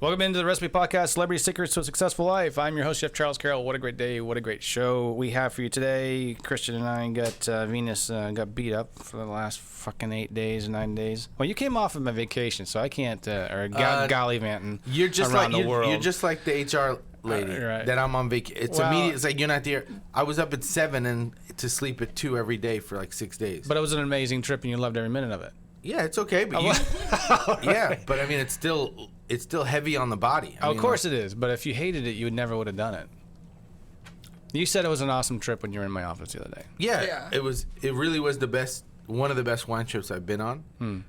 Welcome into the Recipe Podcast, Celebrity Secrets to a Successful Life. I'm your host, Chef Charles Carroll. What a great day. What a great show we have for you today. Christian and I got Venus got beat up for the last fucking 8 days, 9 days. Well, you came off of my vacation, so I can't, gallivanting around the world. You're just like the HR lady right. that I'm on vacation. It's immediate. It's like you're not there. I was up at 7 and to sleep at 2 every day for like 6 days. But it was an amazing trip, and you loved every minute of it. Yeah, it's okay, but yeah, but I mean, it's still heavy on the body. Of course it is, but if you hated it, you never would have done it. You said it was an awesome trip when you were in my office the other day. Yeah. It really was one of the best wine trips I've been on.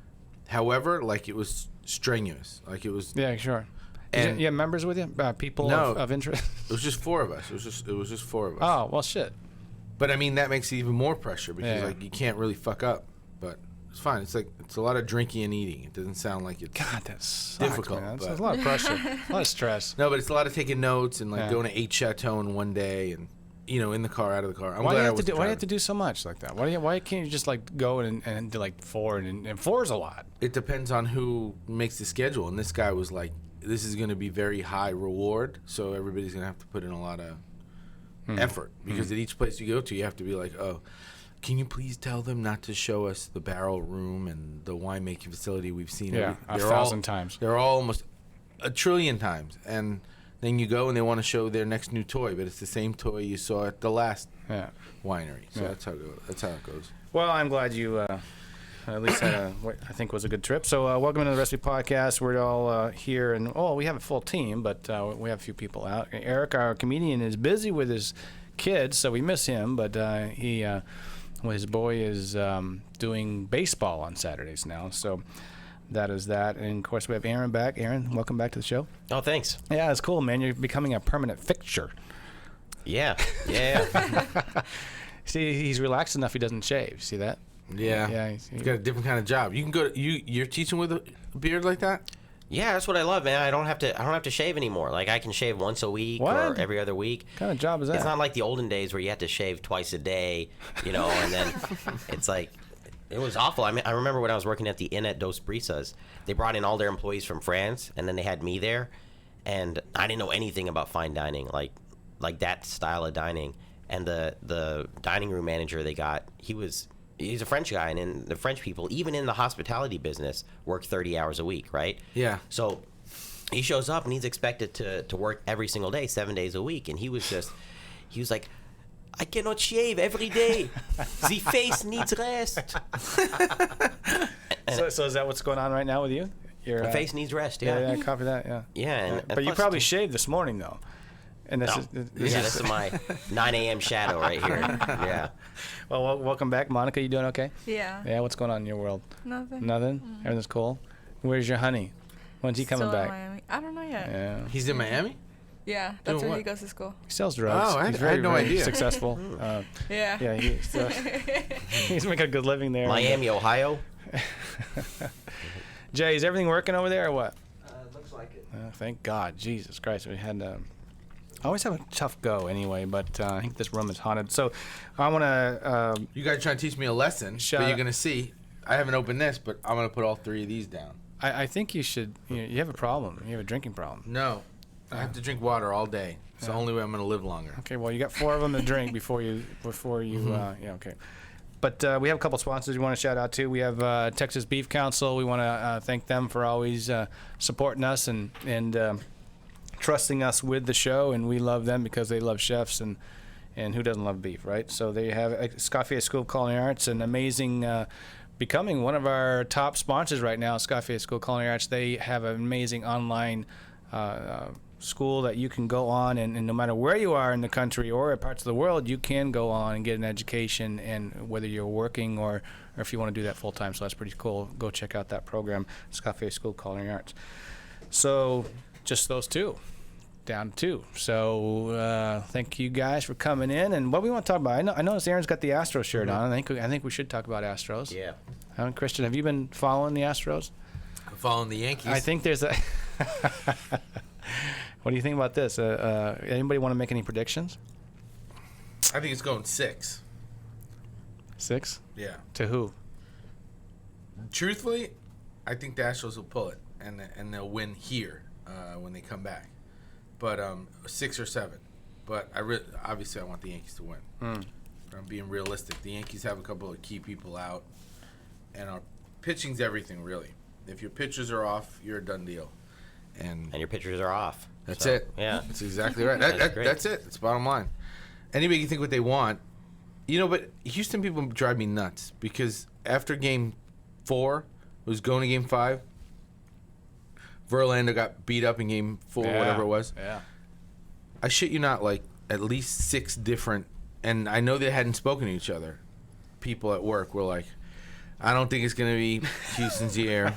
However, like it was strenuous. Like it was. Yeah, sure. And you have members with you? People of interest? It was just 4 of us. It was just 4 of us. Oh, well, shit. But I mean, that makes it even more pressure because like you can't really fuck up. But it's fine. It's like it's a lot of drinking and eating. It doesn't sound like it's difficult. Man. That's a lot of pressure, a lot of stress. No, but it's a lot of taking notes and like going to 8 Chateau in one day and in the car, out of the car. Why do you have to do so much like that? Why can't you just like go and do like 4 and 4 is a lot? It depends on who makes the schedule. And this guy was like, this is going to be very high reward, so everybody's going to have to put in a lot of effort because at each place you go to, you have to be like, oh. Can you please tell them not to show us the barrel room and the winemaking facility we've seen? Yeah, 1,000 times. They're all almost 1 trillion times. And then you go and they want to show their next new toy, but it's the same toy you saw at the last winery. So that's how it goes. Well, I'm glad you at least had what I think was a good trip. So welcome to the Recipe Podcast. We're all here, and we have a full team, but we have a few people out. Eric, our comedian, is busy with his kids, so we miss him, but he... Well, his boy is doing baseball on Saturdays now, so that is that. And, of course, we have Aaron back. Aaron, welcome back to the show. Oh, thanks. Yeah, it's cool, man. You're becoming a permanent fixture. Yeah. See, he's relaxed enough he doesn't shave. See that? Yeah. He's got a different kind of job. You can go. You're teaching with a beard like that? Yeah, that's what I love, man. I don't have to shave anymore. Like I can shave once a week or every other week. What kind of job is that? It's not like the olden days where you had to shave twice a day, and then it's like it was awful. I mean, I remember when I was working at the Inn at Dos Brisas, they brought in all their employees from France, and then they had me there, and I didn't know anything about fine dining, like that style of dining. And the dining room manager they got, he's a French guy, and in the French people, even in the hospitality business, work 30 hours a week, right? Yeah. So he shows up, and he's expected to work every single day, 7 days a week. And he was like, I cannot shave every day. The face needs rest. So is that what's going on right now with you? The face needs rest, yeah. Yeah, copy that, yeah. Yeah. But you probably shaved this morning, though. And this is my 9 a.m. shadow right here. Yeah. Well, welcome back, Monica. You doing okay? Yeah. Yeah. What's going on in your world? Nothing. Nothing. Everything's cool. Where's your honey? When's he coming back? In Miami. I don't know yet. Yeah. He's in Miami. Yeah, that's where he goes to school. He sells drugs. Oh, I had no idea. Successful. Yeah. Yeah. He's making a good living there. Miami, Ohio. Jay, is everything working over there or what? Looks like it. Thank God. Jesus Christ. We had. I always have a tough go anyway, but I think this room is haunted. So I want to... you guys are trying to teach me a lesson, but you're going to see. I haven't opened this, but I'm going to put all 3 of these down. I think you should... You have a problem. You have a drinking problem. No. I have to drink water all day. It's the only way I'm going to live longer. Okay, well, you got 4 of them to drink before you... okay. But we have a couple sponsors we want to shout out to. We have Texas Beef Council. We want to thank them for always supporting us and trusting us with the show, and we love them because they love chefs, and who doesn't love beef, right? So they have Scaffier School of Culinary Arts, an amazing, becoming one of our top sponsors right now, Scaffier School of Culinary Arts. They have an amazing online school that you can go on, and no matter where you are in the country or parts of the world, you can go on and get an education, and whether you're working or if you want to do that full time. So that's pretty cool. Go check out that program, Scaffier School of Culinary Arts. So just those 2. Down to 2. So thank you guys for coming in. And what we want to talk about, I noticed Aaron's got the Astros shirt on. I think we should talk about Astros. Yeah. Christian, have you been following the Astros? I'm following the Yankees. I think there's a... What do you think about this? Anybody want to make any predictions? I think it's going 6. 6? Yeah. To who? Truthfully, I think the Astros will pull it, and they'll win here when they come back, but 6 or 7. But obviously I want the Yankees to win. But I'm being realistic. The Yankees have a couple of key people out, and our pitching's everything really. If your pitchers are off, you're a done deal. And your pitchers are off. That's So, it. Yeah. That's exactly right. Great. That's it. It's bottom line. Anybody can think what they want. But Houston people drive me nuts because after Game 4, it was going to Game 5. Verlander got beat up in Game 4, whatever it was. Yeah. I shit you not, like at least 6 different, and I know they hadn't spoken to each other. People at work were like, I don't think it's going to be Houston's year.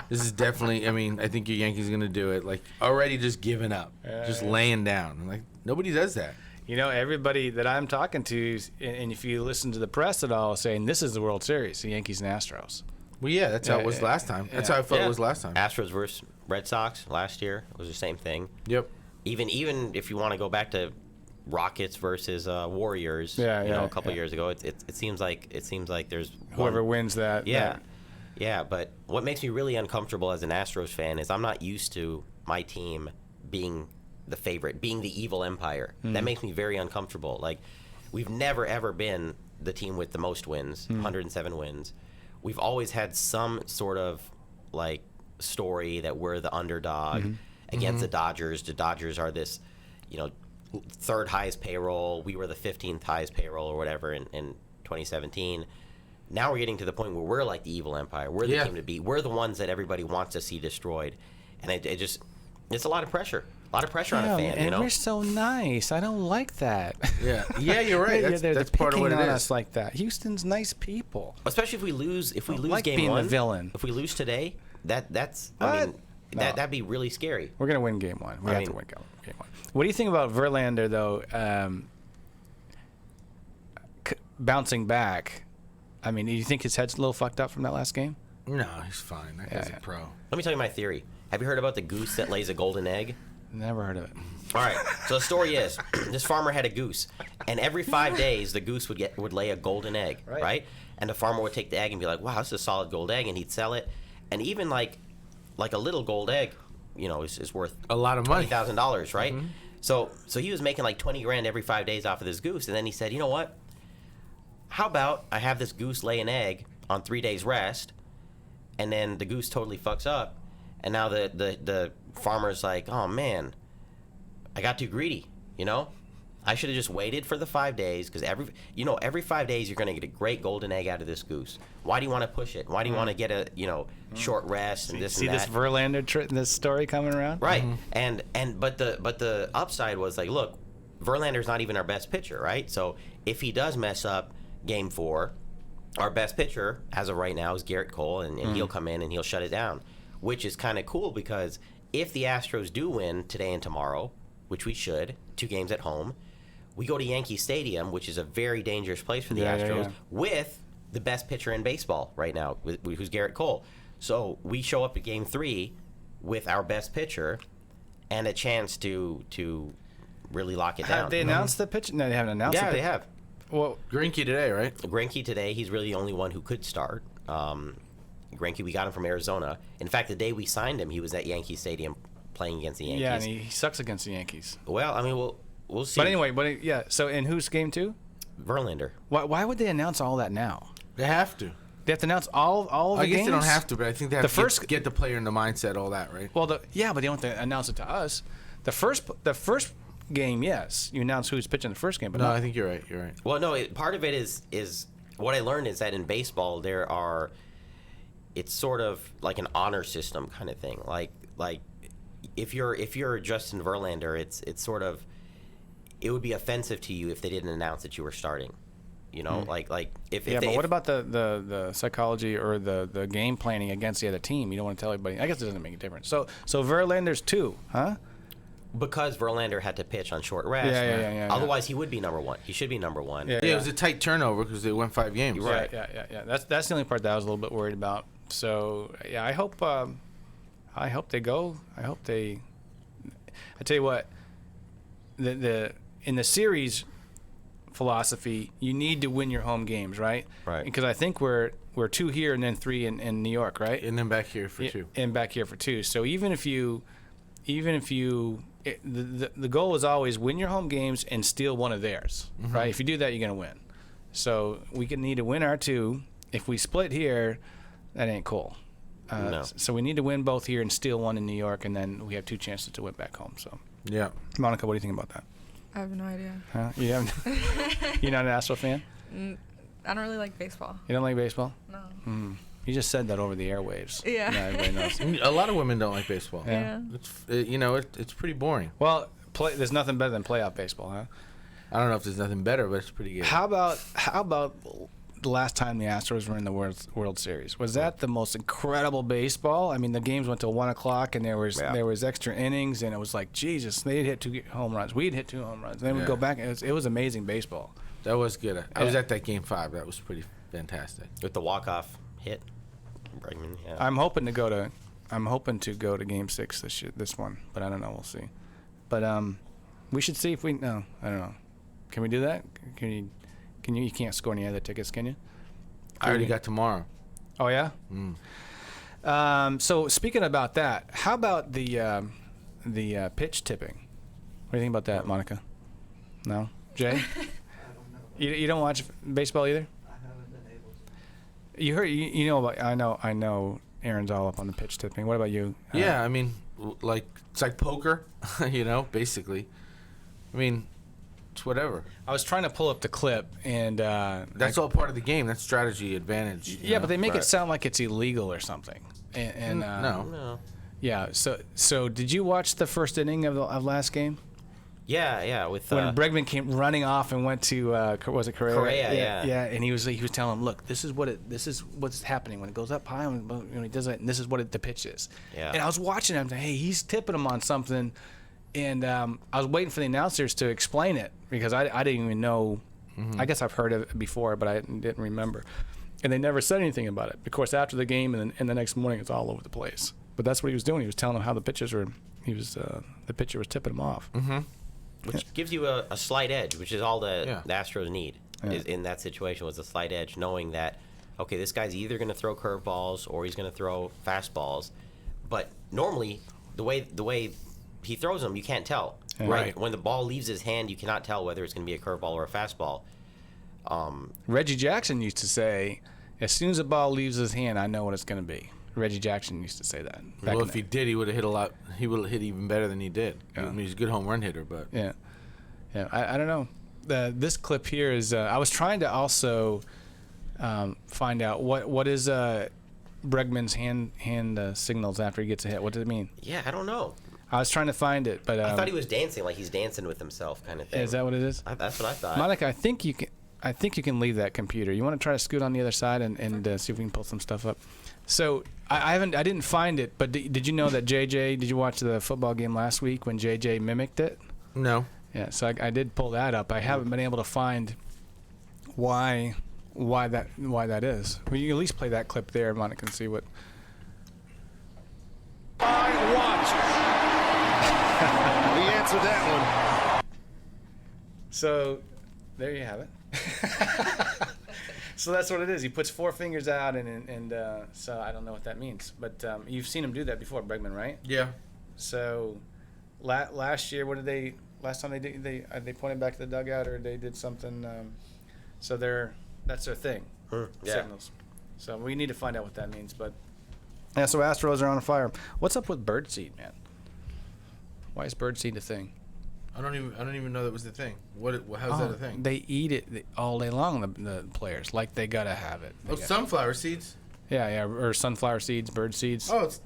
This is definitely, I think your Yankees are going to do it. Like, already just giving up, just laying down. I'm like, nobody does that. Everybody that I'm talking to, and if you listen to the press at all, saying this is the World Series, the Yankees and Astros. Well, yeah, that's how it was last time. That's how I felt it was last time. Astros versus Red Sox last year was the same thing. Yep. Even if you want to go back to Rockets versus Warriors, a couple years ago, it seems like there's Whoever wins that. Yeah. But what makes me really uncomfortable as an Astros fan is I'm not used to my team being the favorite, being the evil empire. That makes me very uncomfortable. Like, we've never ever been the team with the most wins, 107 wins. We've always had some sort of like story that we're the underdog against the Dodgers. The Dodgers are this, third highest payroll. We were the 15th highest payroll or whatever in 2017. Now we're getting to the point where we're like the evil empire. We're the team to beat. We're the ones that everybody wants to see destroyed. And it's a lot of pressure. A lot of pressure on a fan, and we're so nice. I don't like that. Yeah, you're right. That's part of what it on is. us like that. Houston's nice people. Especially if we lose. If we lose like game being one, the villain. If we lose today, that'd No. be really scary. We're gonna win game 1. We have to win game 1. What do you think about Verlander though? Bouncing back. Do you think his head's a little fucked up from that last game? No, he's fine. That guy's a pro. Let me tell you my theory. Have you heard about the goose that lays a golden egg? Never heard of it. All right. So the story is, this farmer had a goose, and every 5 days the goose would lay a golden egg, right? And the farmer would take the egg and be like, "Wow, this is a solid gold egg," and he'd sell it. And even like a little gold egg, is worth A lot of money. $20,000, right? So he was making like 20 grand every 5 days off of this goose, and then he said, "You know what? How about I have this goose lay an egg on 3 days rest, and then the goose totally fucks up, and now the farmer's like, oh man, I got too greedy, I should have just waited for the 5 days, because every 5 days you're going to get a great golden egg out of this goose. Why do you want to push it? Why do you want to get a short rest and this and that?" See this Verlander this story coming around? Right. But the upside was like, look, Verlander's not even our best pitcher, right? So if he does mess up game 4, our best pitcher as of right now is Garrett Cole, and he'll come in and he'll shut it down, which is kind of cool, because if the Astros do win today and tomorrow, which we should, 2 games at home, we go to Yankee Stadium, which is a very dangerous place for the Astros, with the best pitcher in baseball right now, who's Garrett Cole. So we show up at Game 3 with our best pitcher and a chance to really lock it down. Have they announced the pitch? No, they haven't announced it. Yeah, they have. Well, Greinke today, right? Greinke today, he's really the only one who could start. Greinke, we got him from Arizona. In fact, the day we signed him, he was at Yankee Stadium playing against the Yankees. yeah, and he sucks against the Yankees. Well, we'll see. But anyway, so in who's game 2? Verlander. Why would they announce all that now? They have to. They have to announce all of the I guess games? they don't have to, but I think they have The to first- get the player in the mindset, all that, right? Well, but they don't have to announce it to us. The first game, yes, you announce who's pitching the first game, but No, not. I think you're right. You're right. Well, no, part of it is what I learned is that in baseball it's sort of like an honor system kind of thing. Like if you're Justin Verlander, it's sort of, it would be offensive to you if they didn't announce that you were starting. Like if Yeah, they, but what about the psychology or the game planning against the other team? You don't want to tell everybody. I guess it doesn't make a difference. So Verlander's 2, huh? because Verlander had to pitch on short rest. Yeah. Otherwise, he would be number 1. He should be number 1. Yeah. Yeah, it was a tight turnover because they went 5 games. Right. Yeah. That's the only part that I was a little bit worried about. So yeah, I hope they go. I hope they. I tell you what, the in the series philosophy, you need to win your home games, right? Right. Because I think we're 2 here and then 3 in New York, right? And then back here for 2. And back here for 2. So even if you even if the goal is always win your home games and steal one of theirs, right? If you do that, you're gonna win. So we need to win our 2. If we split here, that ain't cool. No. So we need to win both here and steal one in New York, and then we have 2 chances to win back home. So, Yeah. Monica, what do you think about that? I have no idea. Huh? You haven't, you're not an Astro fan? I don't really like baseball. You don't like baseball? No. You just said that over the airwaves. Yeah. Now everybody knows. A lot of women don't like baseball. Yeah. Yeah. It's pretty boring. Well, there's nothing better than playoff baseball, huh? I don't know if there's nothing better, but it's pretty good. How about the last time the Astros were in the World Series? Was that the most incredible baseball? I mean, the games went till 1 o'clock, and there was extra innings, and it was like, Jesus, they'd hit 2 home runs. We'd hit 2 home runs. Then we'd go back. It was amazing baseball. That was good. I was at that game 5. That was pretty fantastic. With the walk-off hit. Bregman, yeah. I'm hoping to go to Game 6 this one, but I don't know. We'll see. But we should see if we. No, I don't know. Can we do that? Can you? You can't score any other tickets, can you? I already got tomorrow. Oh yeah. So speaking about that, how about the pitch tipping? What do you think about that, Monica? No, Jay. You don't watch baseball either? I haven't been able to. You heard you know about I know Aaron's all up on the pitch tipping. What about you? Yeah, I mean, it's like poker, basically. I mean, it's whatever. I was trying to pull up the clip, and That's all part of the game. That's strategy advantage. yeah, but they make it sound like it's illegal or something. And no. No. Yeah. So did you watch the first inning of last game Yeah, with when Bregman came running off and went to was it Correa? Correa, yeah. Yeah, and he was telling him, look, this is what's happening when it goes up high and he does it, and this is what the pitch is. Yeah. And I was watching him, hey, he's tipping him on something, and I was waiting for the announcers to explain it because I didn't even know. I guess I've heard of it before, but I didn't remember. And they never said anything about it. Of course, after the game and the next morning, it's all over the place. But that's what he was doing. He was telling them how the pitches were. The pitcher was tipping him off. which gives you a slight edge, which is all the Astros need is in that situation was a slight edge, knowing that, okay, this guy's either going to throw curveballs or he's going to throw fastballs. But normally, the way he throws them, you can't tell. Right. When the ball leaves his hand, you cannot tell whether it's going to be a curveball or a fastball. Reggie Jackson used to say, as soon as the ball leaves his hand, I know what it's going to be. Reggie Jackson used to say that. Well, if he did, he would have hit a lot. He would have hit even better than he did. Yeah. I mean, he's a good home run hitter, but yeah. I don't know. This clip here is. I was trying to also find out what is Bregman's hand signals after he gets a hit. What does it mean? Yeah, I don't know. I was trying to find it, but I thought he was dancing, like he's dancing with himself, kind of thing. Is that what it is? That's what I thought. Monica, I think you can leave that computer. You want to try to scoot on the other side and see if we can pull some stuff up. So I didn't find it, but did you know that JJ? Did you watch the football game last week when JJ mimicked it? no. Yeah, so I did pull that up. I haven't been able to find why that is. Well, you can at least play that clip there, Monica, and see what. I watch. He answered that one. So there you have it. So that's what it is. He puts 4 fingers out, and so I don't know what that means. But you've seen him do that before, Bregman, right? Yeah. So last year, last time they pointed back to the dugout, or they did something. So that's their thing. Signals. So we need to find out what that means. But yeah, so Astros are on fire. What's up with birdseed, man? Why is birdseed a thing? I don't even know that was the thing. How's that a thing? They eat it all day long. The players, like, they gotta have it. Sunflower seeds. Yeah, or sunflower seeds, bird seeds. Oh, it's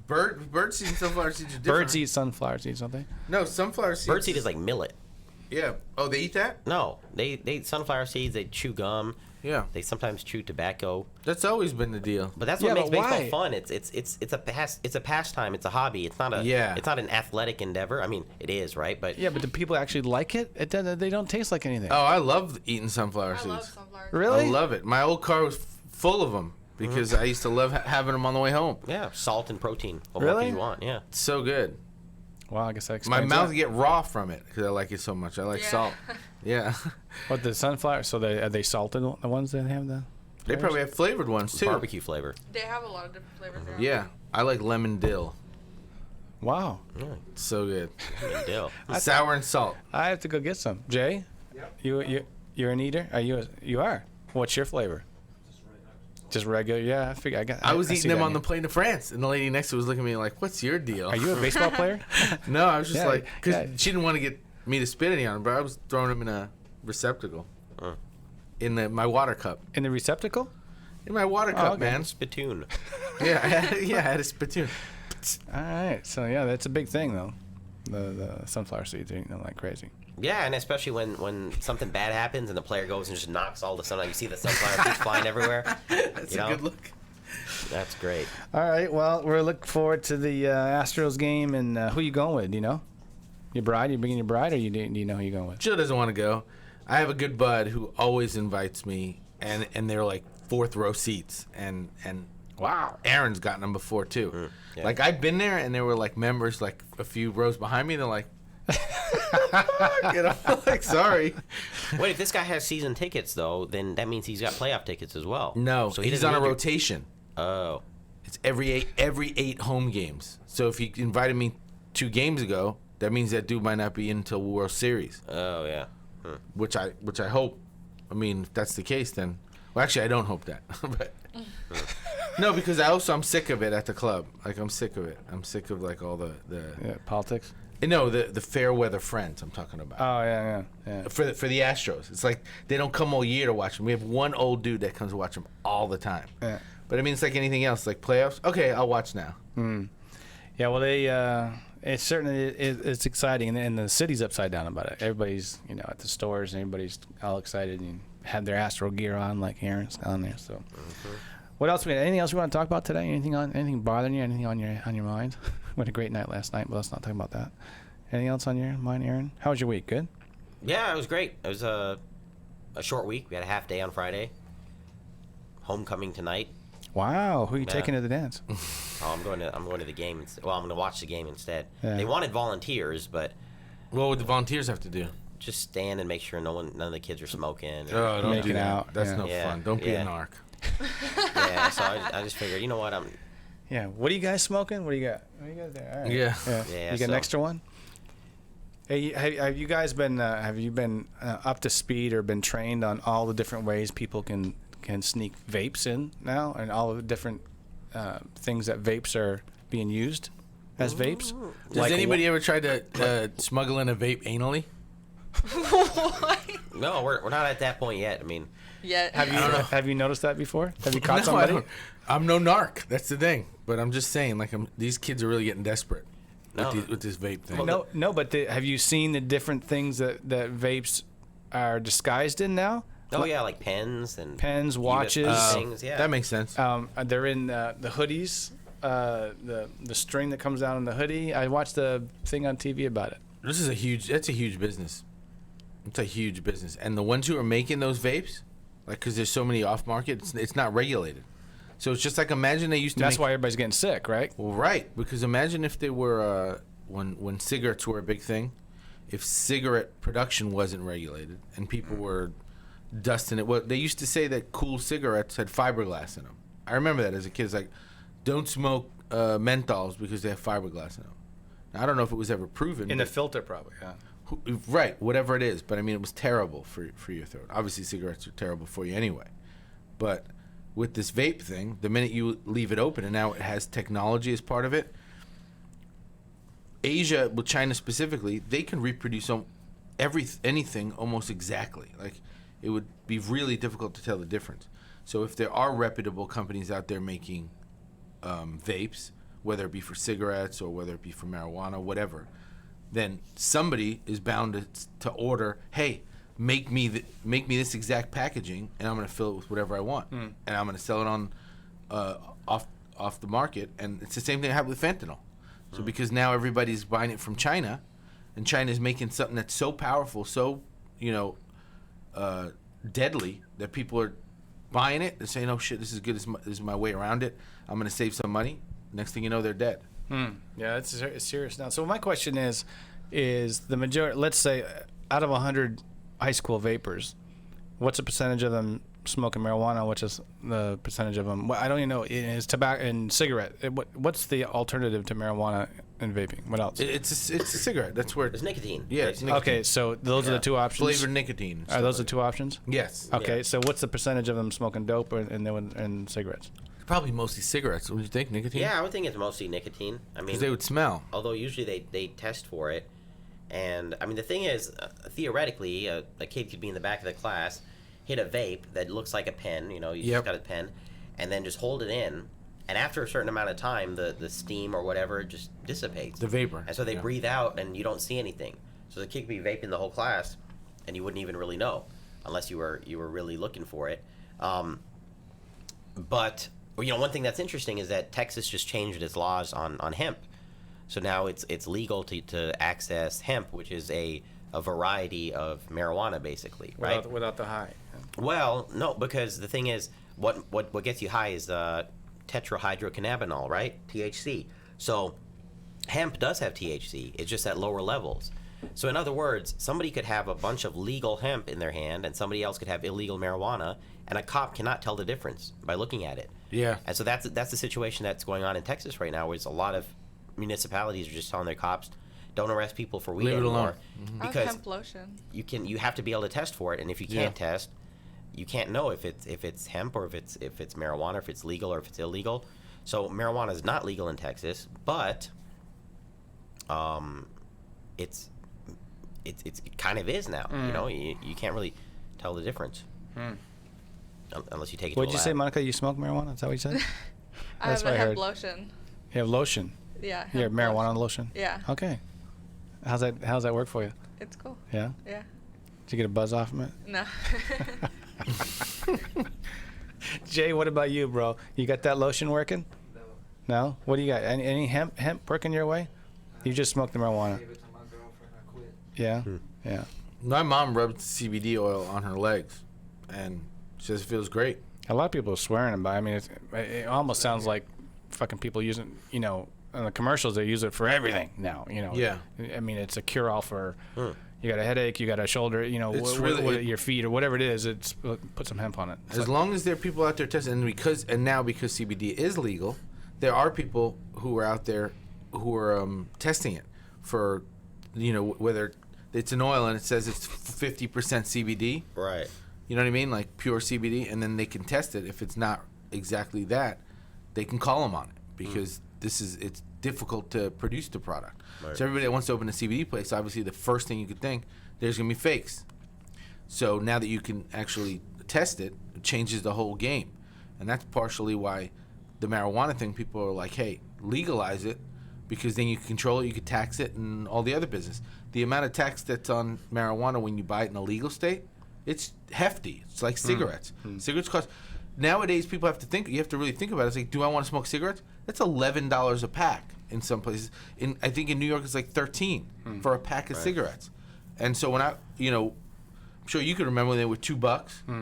bird seeds and sunflower seeds are different. Birds eat sunflower seeds, don't they? No, sunflower seeds. Birdseed is like millet. Yeah. Oh, they eat that? No, they eat sunflower seeds. They chew gum. Yeah. They sometimes chew tobacco. That's always been the deal. But that's Yeah, what makes but baseball why? fun. It's a pastime. It's a hobby. It's not an athletic endeavor. I mean, it is, right? But Yeah, but do people actually like it? They don't taste like anything. Oh, I love eating sunflower I seeds. love sunflower. Really? I love it. My old car was full of them because I used to love having them on the way home. yeah, salt and protein. What Really? more do you want? Yeah. It's so good. Well, I guess that My explains mouth that. get raw from it because I like it so much. I like Yeah. salt. Yeah. What, the sunflower? So are they salted? The ones that have the? They probably have flavored ones too. Barbecue flavor. They have a lot of different flavors. Yeah. I like lemon dill. Wow. So good. Good deal. Sour and salt. I have to go get some. Jay? Yep. You're an eater? You are? What's your flavor? Just regular? Yeah, I figure I was see eating them that on the in plane to France, and the lady next to was looking at me like, "What's your deal?" here. Are you a baseball player? No, I was just Yeah, like, because yeah. she didn't want to get me to spit any on them, but I was throwing them in a receptacle in my water cup. In the receptacle? In my water cup, okay. man. Spittoon. Yeah, I had a spittoon. All right. So, yeah, that's a big thing, though. The sunflower seeds, eating them like crazy. Yeah, and especially when something bad happens and the player goes and just knocks all the sunlight. You see the sunflower seeds flying everywhere. That's You a know? good look. That's great. All right. Well, we're looking forward to the Astros game. And who you going with? Do you know? Your bride? You bringing your bride, or do you know who you're going with? Jill doesn't want to go. I have a good bud who always invites me, and they're like fourth row seats, and wow, Aaron's gotten them before too. Yeah. Like I've been there, and there were like members like a few rows behind me. They're like, you know, like sorry. Wait, if this guy has season tickets though, then that means he's got playoff tickets as well. No, so he's doesn't on a need your- rotation. Oh, It's every eight home games. So if he invited me 2 games ago, that means that dude might not be in until World Series, oh yeah. which I hope. I mean, if that's the case, then well, actually, I don't hope that. But no, because I'm sick of it at the club. Like I'm sick of it. I'm sick of like all the Yeah, politics. no the fair weather friends I'm talking about. Oh, yeah. For the Astros, it's like they don't come all year to watch them. We have one old dude that comes to watch them all the time. Yeah. But I mean, it's like anything else. Like playoffs, okay, I'll watch now. Yeah, well, it's certainly it's exciting, and the city's upside down about it. Everybody's at the stores, and everybody's all excited and have their Astro gear on, like Aaron's on there. So, what else? Anything else you want to talk about today? Anything bothering you? Anything on your mind? We had a great night last night, but let's not talk about that. Anything else on your mind, Aaron? How was your week? Good. Yeah, it was great. It was a short week. We had a half day on Friday. Homecoming tonight. Wow, who are you Yeah. taking to the dance? Oh, I'm going to the game. Well, I'm going to watch the game instead. Yeah. They wanted volunteers, but What would the volunteers have to do? just stand and make sure none of the kids are smoking. Oh, don't Making do that. out, That's yeah. no Yeah, fun. Don't be yeah. a narc. Yeah, so I just figured, you know what, Yeah. What are you guys smoking? What do you got? What do you got there? All right. Yeah. Yeah, You got an so- extra one? Hey, have you guys been up to speed or been trained on all the different ways people can sneak vapes in now, and all the different things that vapes are being used as vapes? Does anybody ever try to smuggle in a vape anally? No, we're not at that point yet. I mean, Yet. Have you noticed that before? Have you caught No, I somebody? don't. I'm no narc. That's the thing. But I'm just saying, like, these kids are really getting desperate No. with this vape thing. No, but have you seen the different things that vapes are disguised in now? oh yeah, like pens and Pens, USB watches. things. Yeah, That makes sense. They're in the hoodies, the string that comes down in the hoodie. I watched the thing on TV about it. That's a huge business. It's a huge business. And the ones who are making those vapes, like, because there's so many off market, it's not regulated. So it's just like, imagine they used to That's make, why everybody's getting sick, right? Well, right, because imagine if they were when cigarettes were a big thing, if cigarette production wasn't regulated and people were dusting it. Well, they used to say that cool cigarettes had fiberglass in them. I remember that as a kid. It's like, don't smoke menthols because they have fiberglass in them. Now, I don't know if it was ever proven. In the but filter, probably. Yeah. right, whatever it is. But I mean, it was terrible for your throat. Obviously, cigarettes are terrible for you anyway. But with this vape thing, the minute you leave it open, and now it has technology as part of it, Asia, with China specifically, they can reproduce anything almost exactly. Like, it would be really difficult to tell the difference. So if there are reputable companies out there making vapes, whether it be for cigarettes or whether it be for marijuana, whatever, then somebody is bound to order, hey, make me this exact packaging, and I'm going to fill it with whatever I want, and I'm going to sell it on off the market. And it's the same thing I have with fentanyl. So because now everybody's buying it from China, and China's making something that's so powerful, so deadly, that people are buying it and saying, oh shit, this is good, this is my way around it, I'm going to save some money. Next thing you know, they're dead. Yeah, it's serious now. So my question is the majority, let's say out of 100 high school vapors, what's the percentage of them smoking marijuana, which is the percentage of them. Well, I don't even know. Is tobacco and cigarette? What's the alternative to marijuana and vaping? What else? It's a cigarette. That's where There's nicotine. Yeah, it's basically. nicotine. Okay, so those are the two options. flavored nicotine. Are those the two options? Yes. Okay, Yeah. so what's the percentage of them smoking dope and cigarettes? Probably mostly cigarettes. What do you think? Nicotine? Yeah, I would think it's mostly nicotine. I mean, Because they would smell. although usually they test for it. And, I mean, the thing is, theoretically, a kid could be in the back of the class, hit a vape that looks like a pen, you Yep. just got a pen, and then just hold it in. And after a certain amount of time, the steam or whatever just dissipates. The vapor. And so they Yeah. breathe out, and you don't see anything. So the kid could be vaping the whole class, and you wouldn't even really know, unless you were really looking for it. But one thing that's interesting is that Texas just changed its laws on hemp. So now it's legal to access hemp, which is a variety of marijuana, basically, right? Without the high. Well, no, because the thing is, what gets you high is tetrahydrocannabinol, right? THC. So hemp does have THC. It's just at lower levels. So in other words, somebody could have a bunch of legal hemp in their hand, and somebody else could have illegal marijuana, and a cop cannot tell the difference by looking at it. Yeah. And so that's the situation that's going on in Texas right now, where it's a lot of municipalities are just telling their cops, don't arrest people for weed Leave it anymore, alone. I like because hemp lotion. you have to be able to test for it, and if you can't test, you can't know if it's hemp or if it's marijuana, if it's legal or if it's illegal. So marijuana is not legal in Texas, but it kind of is now. You can't really tell the difference unless you take it. What did to you a say, lab. Monica? You smoke marijuana? Is that what you said? I That's have what a I hemp heard. lotion. You have lotion. Yeah. You have hemp marijuana lotion. lotion. Yeah. Okay. How's that work for you? It's cool. Yeah. Yeah. Did you get a buzz off from it? No. Jay, what about you, bro? You got that lotion working? No. No. What do you got? Any hemp working your way? You just smoked the marijuana. Gave it to my girlfriend. I quit. Yeah. Yeah. My mom rubbed CBD oil on her legs, and she says it feels great. A lot of people are swearing by. I mean, it almost sounds like fucking people using, in the commercials, they use it for everything now, Yeah. I mean, it's a cure-all for, you got a headache, you got a shoulder, It's really- your feet or whatever it is, put some hemp on it. It's As long as there are people out there testing, and now because CBD is legal, there are people who are out there who are testing it for, whether it's an oil and it says it's 50% CBD. Right. You know what I mean? Like pure CBD, and then they can test it. If it's not exactly that, they can call them on it because it's difficult to produce the product. Right. So everybody that wants to open a CBD place, obviously the first thing you could think, there's gonna be fakes. So now that you can actually test it, it changes the whole game, and that's partially why the marijuana thing. People are like, hey, legalize it, because then you can control it, you can tax it, and all the other business. The amount of tax that's on marijuana when you buy it in a legal state, it's hefty. It's like cigarettes. Cigarettes cost. Nowadays, people have to think. You have to really think about it. It's like, do I want to smoke cigarettes? That's $11 a pack in some places. I think in New York it's like $13 for a pack of cigarettes. And so when I'm sure you can remember when they were $2.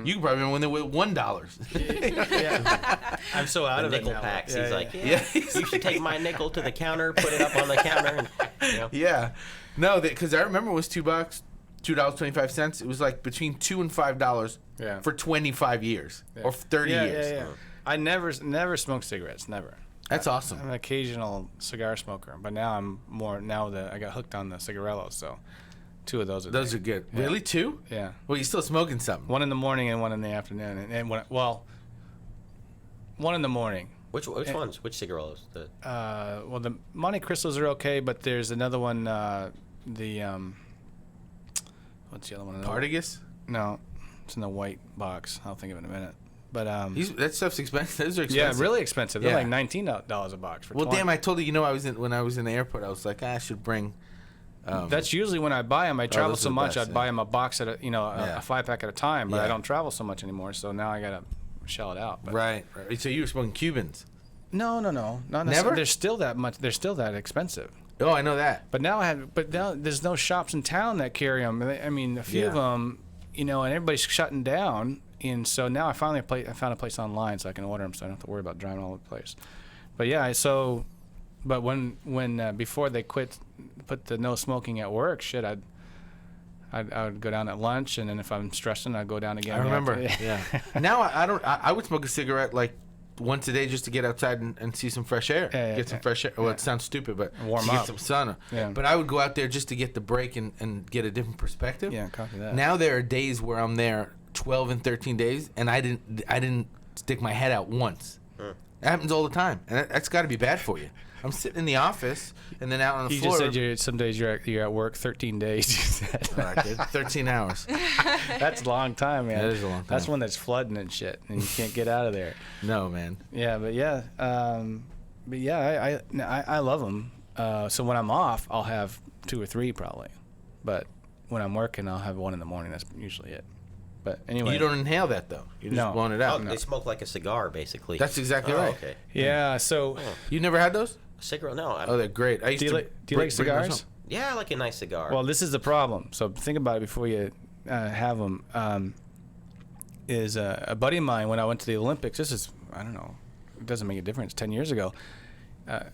You can probably remember when they were $1. yeah. I'm so out The of it nickel now. packs. Yeah, He's yeah. like, Yeah. you should take my nickel to the counter, put it up on the counter, and Yeah, no, because I remember it was $2, $2.25. It was like between $2 and $5 Yeah. for 25 years Yeah. or 30 Yeah, years. Yeah, yeah. I never smoked cigarettes. Never. That's awesome. I'm an occasional cigar smoker, but now I'm more. I got hooked on the cigarillos, so 2 of those. Those are good. Yeah. Really, 2? Yeah. Well, you're still smoking something. 1 in the morning and 1 in the afternoon, and 1 in the morning. which ones? Which cigarillos? The Well, the Monte Cristos are okay, but there's another one. What's the other one? Partagas? No, it's in the white box. I'll think of it in a minute. But That stuff's expensive. Those are yeah, expensive. really expensive. They're Yeah. like $19 a box for. Well, 20. damn! I told you. When I was in the airport, I was like, I should bring. That's usually when I buy them. I travel those are so the much, best, I'd buy them a box at a Yeah. 5-pack at a time. But I Yeah. don't travel so much anymore, so now I gotta shell it out. But Right. So you were smoking Cubans? No, not Never? necessarily. They're still that much. They're still that expensive. Oh, I know that. But now there's no shops in town that carry them. I mean, a few of Yeah. them, and everybody's shutting down. And so now I found a place online so I can order them, so I don't have to worry about driving all over the place. But yeah, but when before they put the no smoking at work shit, I would go down at lunch, and then if I'm stressing, I'd go down again. I remember. after- Yeah. Now I don't. I would smoke a cigarette like once a day just to get outside and see some fresh air. Yeah, Get some fresh air. Well, it sounds stupid, but Warm to up. get some sun. Yeah. But I would go out there just to get the break and get a different perspective. Yeah, copy that. Now there are days where I'm there 12 and 13 days, and I didn't stick my head out once. It happens all the time, and that's got to be bad for you. I'm sitting in the office and then out on the You floor. just said some days you're at work 13 days. You said. All right, kid. 13 hours. That's a long time, man. That is a long That's time. when that's flooding and shit, and you can't get out of there. No, man. Yeah, I love them. So when I'm off, I'll have 2 or 3 probably, but when I'm working, I'll have 1 in the morning. That's usually it. But anyway, You don't inhale that though. You're just No. blowing it Oh, out. they smoke like a cigar, basically. That's exactly right. Okay. Yeah. So You never had those? A cigarette? No. Oh, they're great. I used do you to. like bring those cigars? home. Yeah, I like a nice cigar. Well, this is the problem. So think about it before you have them. Is a buddy of mine when I went to the Olympics. This is, I don't know, it doesn't make a difference. 10 years ago, a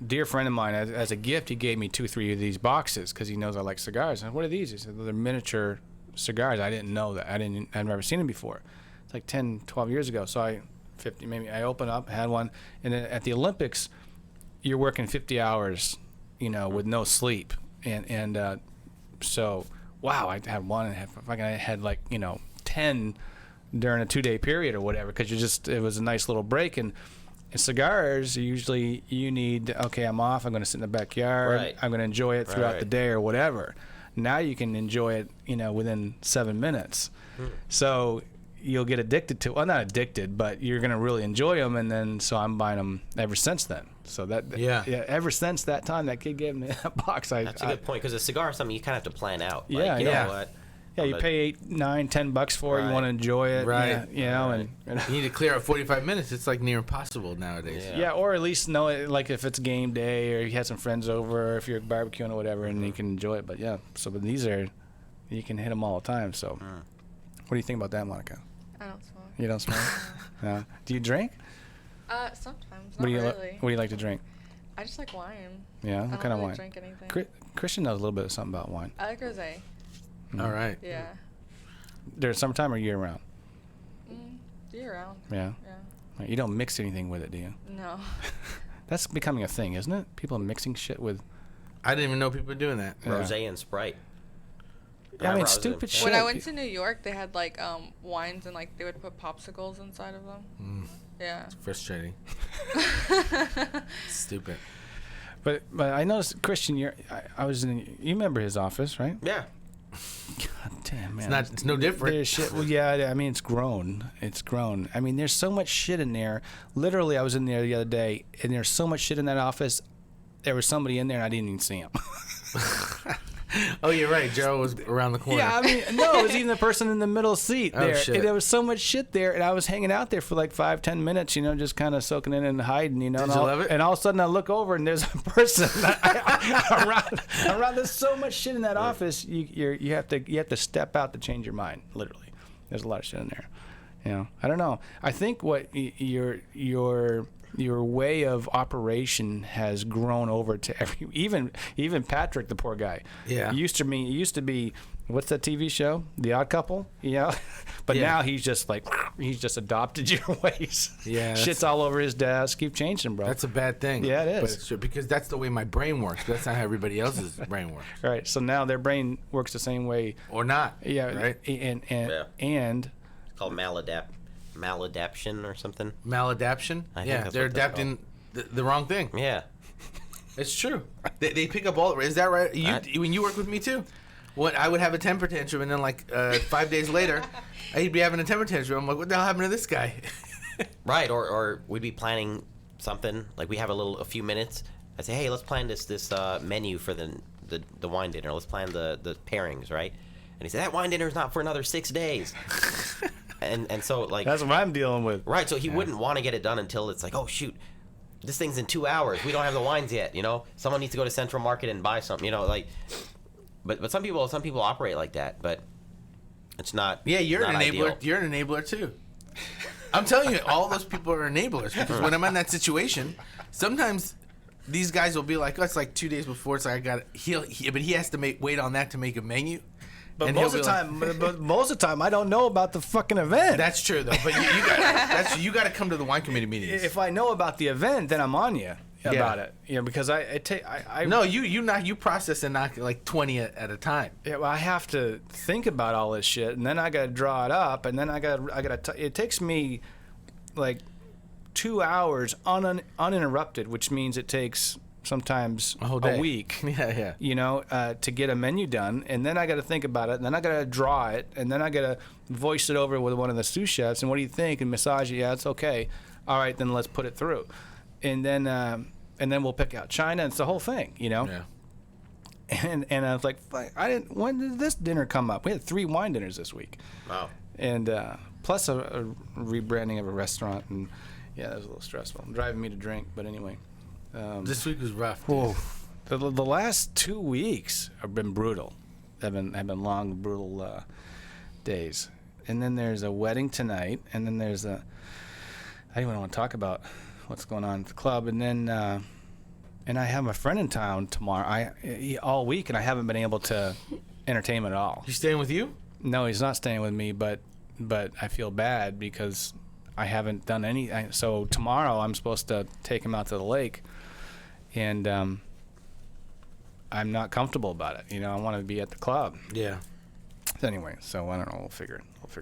dear friend of mine, as a gift, he gave me 2 or 3 of these boxes because he knows I like cigars. And what are these? He said, they're miniature cigars. I didn't know that. I'd never seen them before. It's like 10, 12 years ago. So I opened up, had one, and then at the Olympics, you're working 50 hours, with no sleep, and so wow, I had one and I had like 10 during a 2-day period or whatever, because it was a nice little break. And cigars, usually you need, okay, I'm off, I'm going to sit in the backyard, Right. I'm going to enjoy it throughout Right. the day or whatever. Now you can enjoy it, within 7 minutes. So you'll get addicted to, well, not addicted, but you're going to really enjoy them. And then, so I'm buying them ever since then. So Yeah. ever since that time that kid gave me that box, That's a good point, because a cigar is something you kind of have to plan out. Like, Yeah, you yeah. know what? yeah, I'm you gonna- pay 8, 9, 10 bucks for it. You Right. want to enjoy it, Right. Yeah, Right. and You need to clear out 45 minutes. It's like near impossible nowadays. Yeah. yeah, or at least know it, like if it's game day or you had some friends over, or if you're barbecuing or whatever, and you can enjoy it. But yeah, but these are, you can hit them all the time. So, what do you think about that, Monica? I don't smoke. You don't smoke? No. Do you drink? Sometimes. What Not do you really. What do you like to drink? I just like wine. Yeah, I what don't kind of really wine? drink anything. Christian knows a little bit of something about wine. I like rosé. All right. Yeah. There's summertime or year round? Year round. Yeah. Yeah. You don't mix anything with it, do you? No. That's becoming a thing, isn't it? People mixing shit with. I didn't even know people were doing that. Yeah. Rosé and Sprite. Yeah, I mean, Remember, was stupid in- shit. When I went to New York, they had like wines and like they would put popsicles inside of them. Yeah. Frustrating. Stupid. But I noticed, Christian, I was in. You remember his office, right? Yeah. God damn, man. It's no different. There's shit. Well, yeah, I mean, it's grown. It's grown. I mean, there's so much shit in there. Literally, I was in there the other day, and there's so much shit in that office. There was somebody in there, and I didn't even see him. Oh, you're right. Joe was around the corner. Yeah, I mean, no, it was even the person in the middle seat Oh, there. shit. And there was so much shit there, and I was hanging out there for like 5-10 minutes, just kind of soaking in and hiding, Did and you all, love it? And all of a sudden, I look over, and there's a person around. There's so much shit in that office. You have to step out to change your mind. Literally, there's a lot of shit in there. I don't know. I think what your way of operation has grown over to even Patrick, the poor guy. Yeah. It used to be what's that TV show? The Odd Couple, But Yeah. now he's just adopted your ways. Yeah, that's- Shit's all over his desk. Keep changing, bro. That's a bad thing. Yeah, it But is. it's true, because that's the way my brain works. But that's not how everybody else's brain works. Right. So now their brain works the same way. Or not. Yeah. Right? And Yeah. and It's called maladaption or something. Maladaption. I think Yeah, that's they're what that's adapting the wrong thing. Yeah. It's true. They pick up all. Is that right? When you work with me too, what I would have a temper tantrum, and then like 5 days later, he'd be having a temper tantrum. I'm like, what the hell happened to this guy? Right. Or we'd be planning something, like we have a few minutes. I say, hey, let's plan this menu for the wine dinner. Let's plan the pairings, right? And he said, that wine dinner is not for another 6 days. and so like that's what I'm dealing with. right. So he wouldn't want to get it done until it's like, oh shoot, this thing's in 2 hours. We don't have the wines yet. Someone needs to go to Central Market and buy something. Like, but some people operate like that. But it's not. Yeah, you're not an enabler. ideal. You're an enabler too. I'm telling you, all those people are enablers, because when I'm in that situation, sometimes these guys will be like, oh, it's like 2 days before. It's like but he has to wait on that to make a menu. But And he'll most of be the like- time, but most of the time, I don't know about the fucking event. That's true though. But you got to come to the wine committee meetings. If I know about the event, then I'm on you about it. Because I No, you process and knock like 20 at a time. Yeah, well, I have to think about all this shit, and then I gotta draw it up, and then it takes me like 2 hours uninterrupted, which means it takes sometimes A whole day. week. Yeah. To get a menu done, and then I got to think about it, and then I got to draw it, and then I got to voice it over with one of the sous chefs, and what do you think? And massage it. Yeah, it's okay. All right, then let's put it through, and then we'll pick out China. It's the whole thing, Yeah. And I was like, fuck, when did this dinner come up? We had 3 wine dinners this week, Wow. and plus a rebranding of a restaurant, and yeah, that was a little stressful, driving me to drink. But anyway. This week was rough. Dude. Whoa. The last 2 weeks have been brutal. Have been long, brutal days. And then there's a wedding tonight, and then there's I don't even want to talk about what's going on at the club. And then and I have a friend in town tomorrow. All week, and I haven't been able to entertain him at all. You staying with you? No, he's not staying with me, but I feel bad because I haven't done any. So tomorrow I'm supposed to take him out to the lake. And I'm not comfortable about it. I want to be at the club. Yeah. Anyway, so I don't know. We'll figure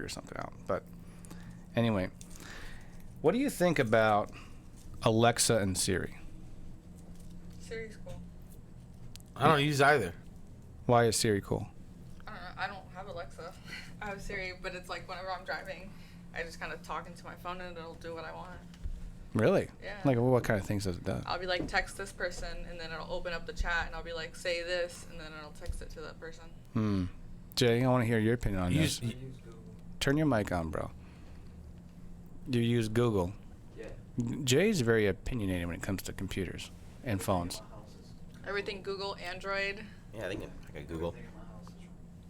something out. But anyway, what do you think about Alexa and Siri? Siri's cool. I don't use either. Why is Siri cool? I don't know. I don't have Alexa. I have Siri, but it's like whenever I'm driving, I just kind of talk into my phone and it'll do what I want. Really? Yeah. Like what kind of things does it do? I'll be like, text this person, and then it'll open up the chat, and I'll be like, say this, and then it'll text it to that person. Jay, I want to hear your opinion on You this. use- I use Google. Turn your mic on, bro. You use Google. Yeah. Jay's very opinionated when it comes to computers and phones. My house is, Everything Google, Android. Yeah, I think I got Google. everything in my house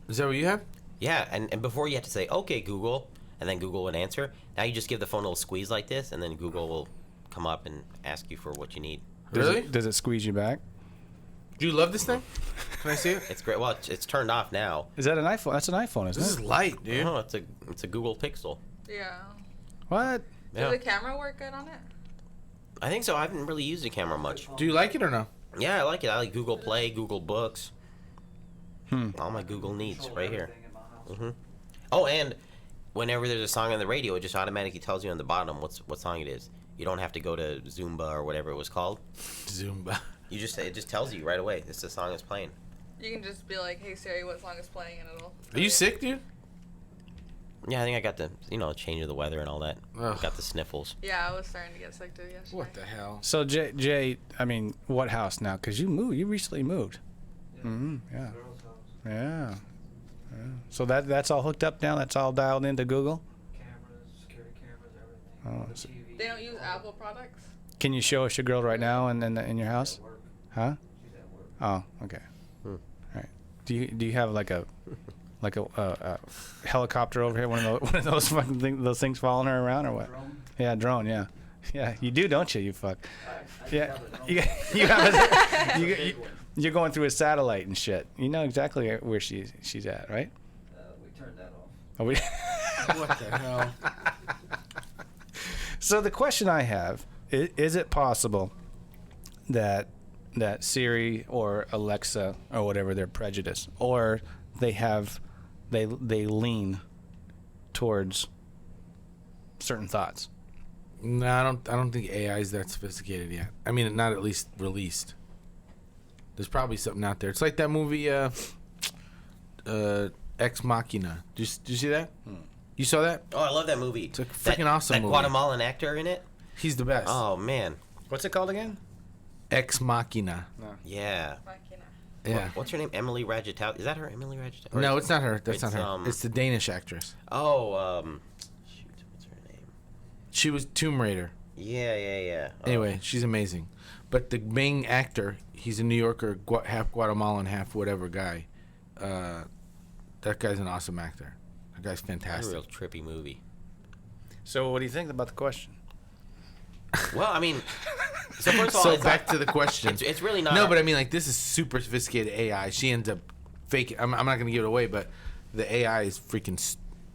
is Is that what you have? Yeah, and before you had to say, okay, Google, and then Google would answer. Now you just give the phone a little squeeze like this, and then Google will come up and ask you for what you need. Really? Does it squeeze you back? Do you love this thing? Can I see it? It's great. Well, it's turned off now. Is that an iPhone? That's an iPhone, isn't This is it? light, dude. Oh, it's a Google Pixel. Yeah. What? Yeah. Does the camera work good on it? I think so. I haven't really used the camera much. Do you like it or no? Yeah, I like it. I like Google Play, Google Books. Hmm. All my Google needs control right here. everything in my house. Oh, and whenever there's a song on the radio, it just automatically tells you on the bottom what song it is. You don't have to go to Zumba or whatever it was called. Zumba. It just tells you right away. It's the song that's playing. You can just be like, hey Siri, what song is playing, and it'll. Are you sick, dude? Yeah, I think I got the change of the weather and all that. Ugh. Got the sniffles. Yeah, I was starting to get sick too yesterday. What the hell? So Jay, I mean, what house now? Because you moved. You recently moved. Yeah. Yeah. Girl's house. Yeah. So that's all hooked up now. That's all dialed into Google. Cameras, security cameras, everything. Oh, The so- TV. They don't use Apple products. Can you show us your girl right now and then in your house? She's at work. Huh? She's at work. Oh, okay. All right. Do you have like a helicopter over here? One of those fucking those things following her around or what? Drone. Yeah, drone. Yeah. Yeah, you do, don't you? You fuck. I Yeah, have it on. you have you're going through a satellite and shit. You know exactly where she's at, right? We turned that off. Are we? What the hell? So the question I have is it possible that Siri or Alexa or whatever they're prejudiced or they lean towards certain thoughts? No, I don't think AI is that sophisticated yet. I mean, not at least released. There's probably something out there. It's like that movie, Ex Machina. Did you see that? You saw that? Oh, I love that movie. It's a freaking awesome that movie. Guatemalan actor in it. He's the best. Oh man, What's it called again? Ex Machina. yeah. Machina. Yeah. What's her name? Emily Ratajkowski. Is that her? Emily Ratajkowski? No, it's not her. That's not It's, her. It's the Danish actress. Oh, shoot, what's her name? She was Tomb Raider. Yeah. Oh. Anyway, she's amazing. But the main actor, he's a New Yorker, half Guatemalan, half whatever guy. That guy's an awesome actor. That guy's That's a fantastic. real trippy movie. So what do you think about the question? Well, I mean, so first of all, So it's back not- to the question. It's really not. No, but I mean, like, this is super sophisticated AI. She ends up faking. I'm not going to give it away, but the AI is freaking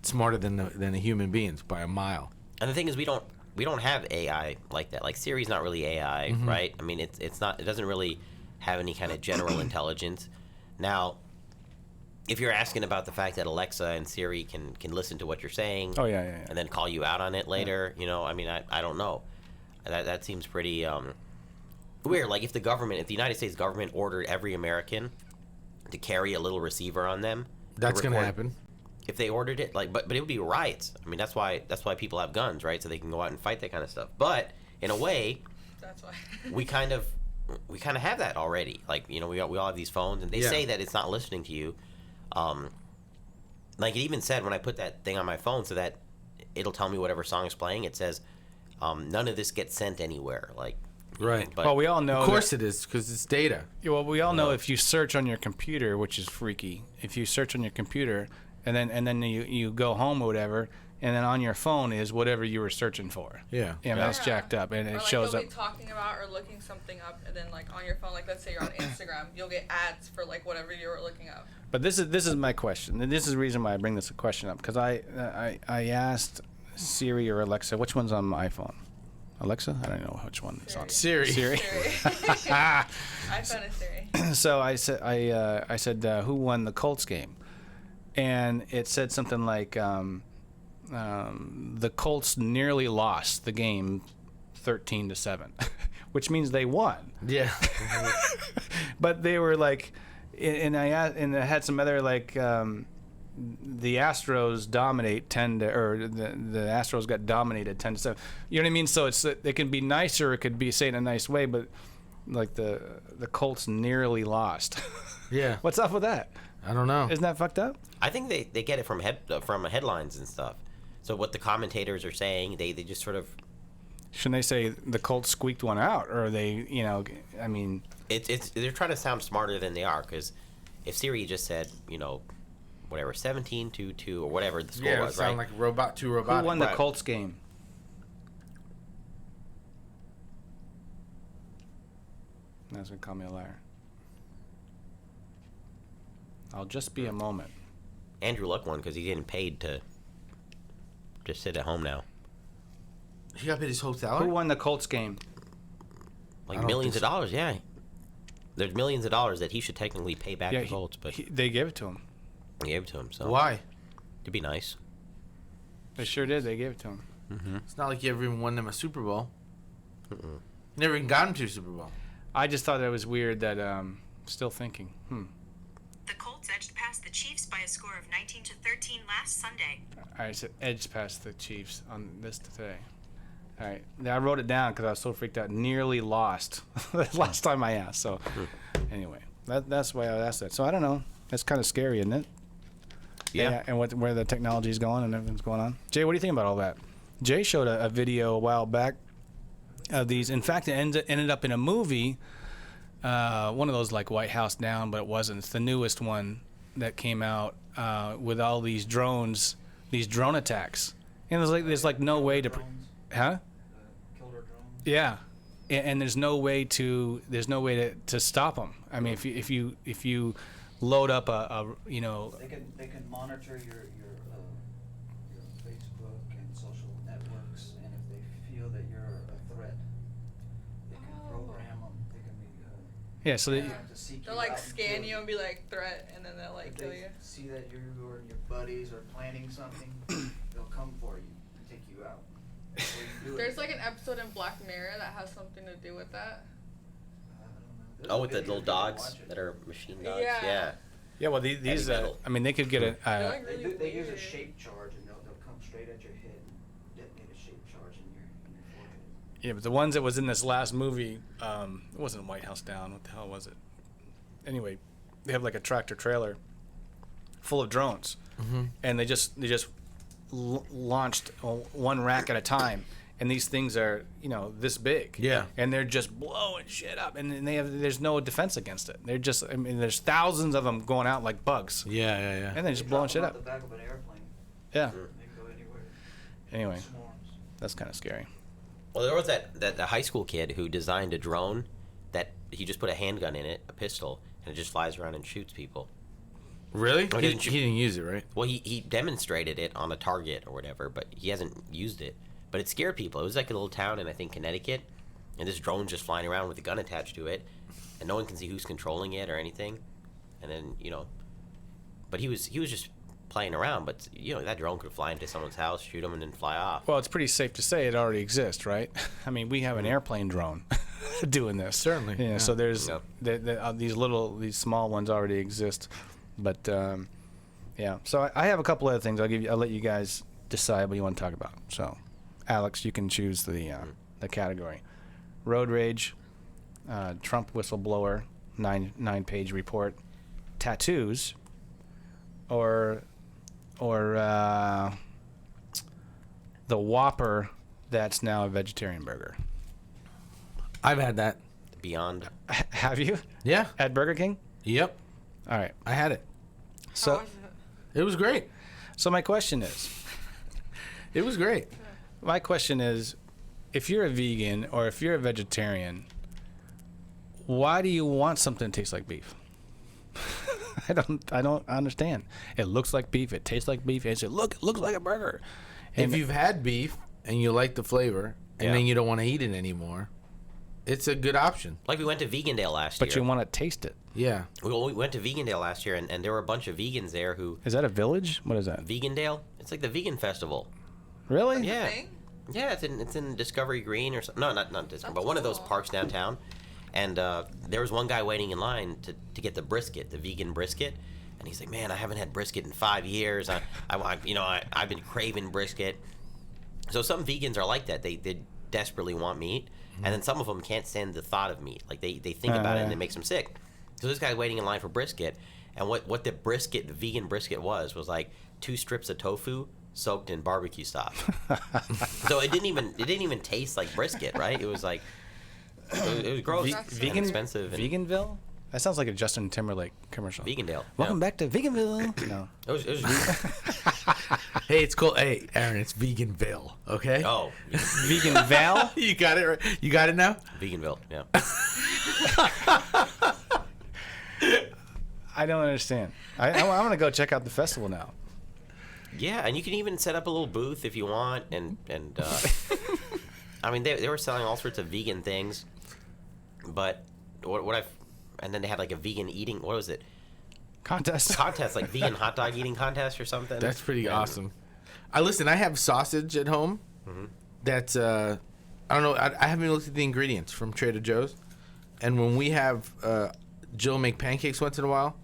smarter than the human beings by a mile. And the thing is, we don't have AI like that. Like Siri's not really AI, right? I mean, it's not. It doesn't really have any kind of general intelligence. Now, if you're asking about the fact that Alexa and Siri can listen to what you're saying, Oh yeah. and then call you out on it later, I mean, I don't know. That seems pretty weird. Like if the United States government ordered every American to carry a little receiver on them, That's gonna record- happen. If they ordered it, but it would be riots. I mean, that's why people have guns, right? So they can go out and fight that kind of stuff. But in a way, That's why. we kind of have that already. Like we all have these phones, and they say that it's not listening to you. Like it even said when I put that thing on my phone, so that it'll tell me whatever song is playing. It says, none of this gets sent anywhere. Like, Right. But Well, we all know. Of course it is, because it's data. Well, we all know if you search on your computer, which is freaky. If you search on your computer, and then you go home or whatever, and then on your phone is whatever you were searching for. Yeah. Yeah, that's jacked up, and Or it like shows you'll up. be talking about or looking something up, and then like on your phone, like let's say you're on Instagram, you'll get ads for like whatever you were looking up. But this is my question, and this is the reason why I bring this question up, because I asked Siri or Alexa, which one's on my iPhone? Alexa? I don't know which one is on. Siri. Siri. I found a Siri. So I said who won the Colts game, and it said something like the Colts nearly lost the game 13-7, which means they won. Yeah. But they were like, and I had some other like the Astros dominate 10 to, or the Astros got dominated 10-7. You know what I mean? So it can be nicer, it could be say in a nice way, but like the Colts nearly lost. Yeah. What's up with that? I don't know. Isn't that fucked up? I think they get it from headlines and stuff. So what the commentators are saying, they just sort of. Shouldn't they say the Colts squeaked one out, or they, I mean, It's they're trying to sound smarter than they are, because if Siri just said, whatever, 17-2 or whatever the score Yeah, it was, sound right? like robot to robot. who won the Right. Colts game? That's gonna call me a liar. I'll just be a moment. Andrew Luck won because he's getting paid to just sit at home now. He got paid his whole salary? Who won the Colts game? I Like don't millions think of dollars, yeah. There's millions of dollars that he should technically pay back the Colts, but they gave it to him. he gave it to him, so Why? it'd be nice. They sure did. They gave it to him. It's not like you ever even won them a Super Bowl. You never even got him to a Super Bowl. I just thought that was weird. That still thinking. The Colts edged past the Chiefs by a score of 19-13 last Sunday. I said edge past the Chiefs on this today. All right, now I wrote it down because I was so freaked out. Nearly lost last time I asked. So anyway, that's why I asked that. So I don't know. That's kind of scary, isn't it? Yeah. And where the technology is going and everything's going on. Jay, what do you think about all that? Jay showed a video a while back of these. In fact, it ended up in a movie. One of those like White House Down, but it wasn't. It's the newest one that came out with all these drones, these drone attacks. And there's like no way to, huh? Killer drones. Yeah, and there's no way to stop them. I mean, if you load up a They can monitor your Facebook and social networks, and if they feel that you're a threat, they can program them. They can be yeah, so they, trying to seek They'll you like out and scan kill you and be like threat, and then they'll like If kill they you. see that you or your buddies are planning something, they'll come for you and take you out. before you do There's like anything. an episode in Black Mirror that has something to do with that. I don't know. There's Oh, a with the video little if you wanna dogs watch it. that are machine dogs? Yeah. Yeah. yeah, well these Heavy metal. I mean they could get They're a like really They use a weird. shape charge, and they'll come straight at your head and detonate a shape charge in your forehead. yeah, but the ones that was in this last movie, it wasn't White House Down. What the hell was it? Anyway, they have like a tractor trailer full of drones, and they just launched one rack at a time, and these things are this big. Yeah. and they're just blowing shit up, and there's no defense against it. They're just there's thousands of them going out like bugs, Yeah. and they're just They blowing drop shit them up. out the back of an airplane. Yeah. They can go anywhere. Anyway, Swarms. that's kind of scary. Well, there was that high school kid who designed a drone that he just put a handgun in it, a pistol, and it just flies around and shoots people. Really? Oh, He didn't you- didn't use it, right? Well, he demonstrated it on a target or whatever, but he hasn't used it. But it scared people. It was like a little town in, I think, Connecticut, and this drone's just flying around with a gun attached to it, and no one can see who's controlling it or anything. And then, but he was just playing around. But that drone could fly into someone's house, shoot them, and then fly off. Well, it's pretty safe to say it already exists, right? I mean, we have an airplane drone doing this. Certainly, Yeah. yeah. So there's Yeah. these small ones already exist, but yeah. So I have a couple other things. I'll let you guys decide what you want to talk about. So, Alex, you can choose the category: road rage, Trump whistleblower, 9-page report, tattoos, or the Whopper that's now a vegetarian burger. I've had that. Beyond. Have you Yeah. at Burger King? Yep. All right. I had it. How So was it? It was great. so my question is, It was great. if you're a vegan or if you're a vegetarian, why do you want something that tastes like beef? I don't understand. It looks like beef. It tastes like beef. It looks like a burger. And If you've had beef and you like the flavor and Yeah. then you don't want to eat it anymore, it's a good option. Like we went to Vegandale last but year. you want to taste it. Yeah. We went to Vegandale last year, and there were a bunch of vegans there who. Is that a village? What is that? Vegandale? It's like the vegan festival. Really? Yeah. Thing? Yeah, it's in Discovery Green or something. No, not Discovery, That's but one of those cool. parks downtown. And there was one guy waiting in line to get the brisket, the vegan brisket. And he's like, man, I haven't had brisket in 5 years. I've been craving brisket. So some vegans are like that. They desperately want meat. And then some of them can't stand the thought of meat. Like they think about it and yeah. it makes them sick. So this guy's waiting in line for brisket. And what the vegan brisket was like 2 strips of tofu soaked in barbecue sauce. So it didn't even taste like brisket, right? It was like it was gross. and Vegan expensive. And Veganville? That sounds like a Justin Timberlake commercial. Vegandale. Welcome back to Veganville. No. It was Hey, it's cool. Hey, Aaron, it's Veganville. Okay. oh, Vegan Val? You got it. Right? You got it now. Veganville. Yeah. I don't understand. I'm going to go check out the festival now. Yeah, and you can even set up a little booth if you want, and I mean they were selling all sorts of vegan things, but and then they had like a vegan eating, what was it, Contest? like vegan hot dog eating contest or something. That's pretty And- awesome. I have sausage at home. That's I don't know. I haven't looked at the ingredients from Trader Joe's, and when we have Jill make pancakes once in a while,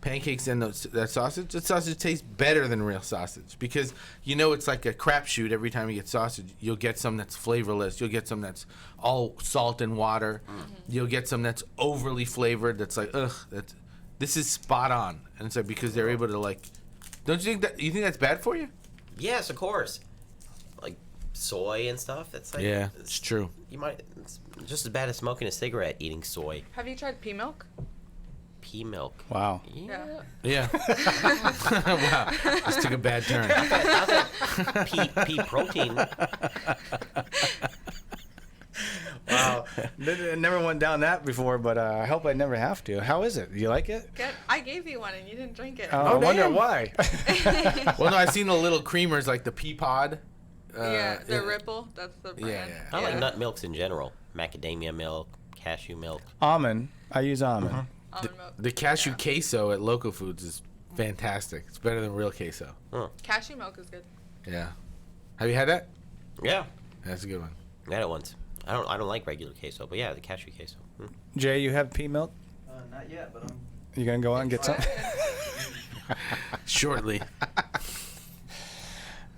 pancakes and that sausage tastes better than real sausage because it's like a crapshoot every time you get sausage. You'll get some that's flavorless. You'll get some that's all salt and water. You'll get some that's overly flavored. That's like this is spot on, and it's like because they're able to like. Don't you think that's bad for you? Yes, of course. Like soy and stuff. That's like Yeah, it's true. It's just as bad as smoking a cigarette, eating soy. Have you tried pea milk? Pea milk. Wow. Yeah. Yeah. Wow. This took a bad turn. Pea protein. Wow. Never went down that before, but I hope I never have to. How is it? Do you like it? I gave you one and you didn't drink it. I wonder damn. why. Well, no, I've seen the little creamers like the pea pod. Yeah, the Ripple. That's the brand. yeah. I like nut milks in general. Macadamia milk, cashew milk. Almond. I use almond. Almond milk. The cashew queso at Local Foods is fantastic. It's better than real queso. Cashew milk is good. Yeah. Have you had that? Yeah. That's a good one. I had it once. I don't like regular queso, but yeah, the cashew queso. Jay, you have pea milk? Not yet, but I'm. You gonna go out and get some? Shortly.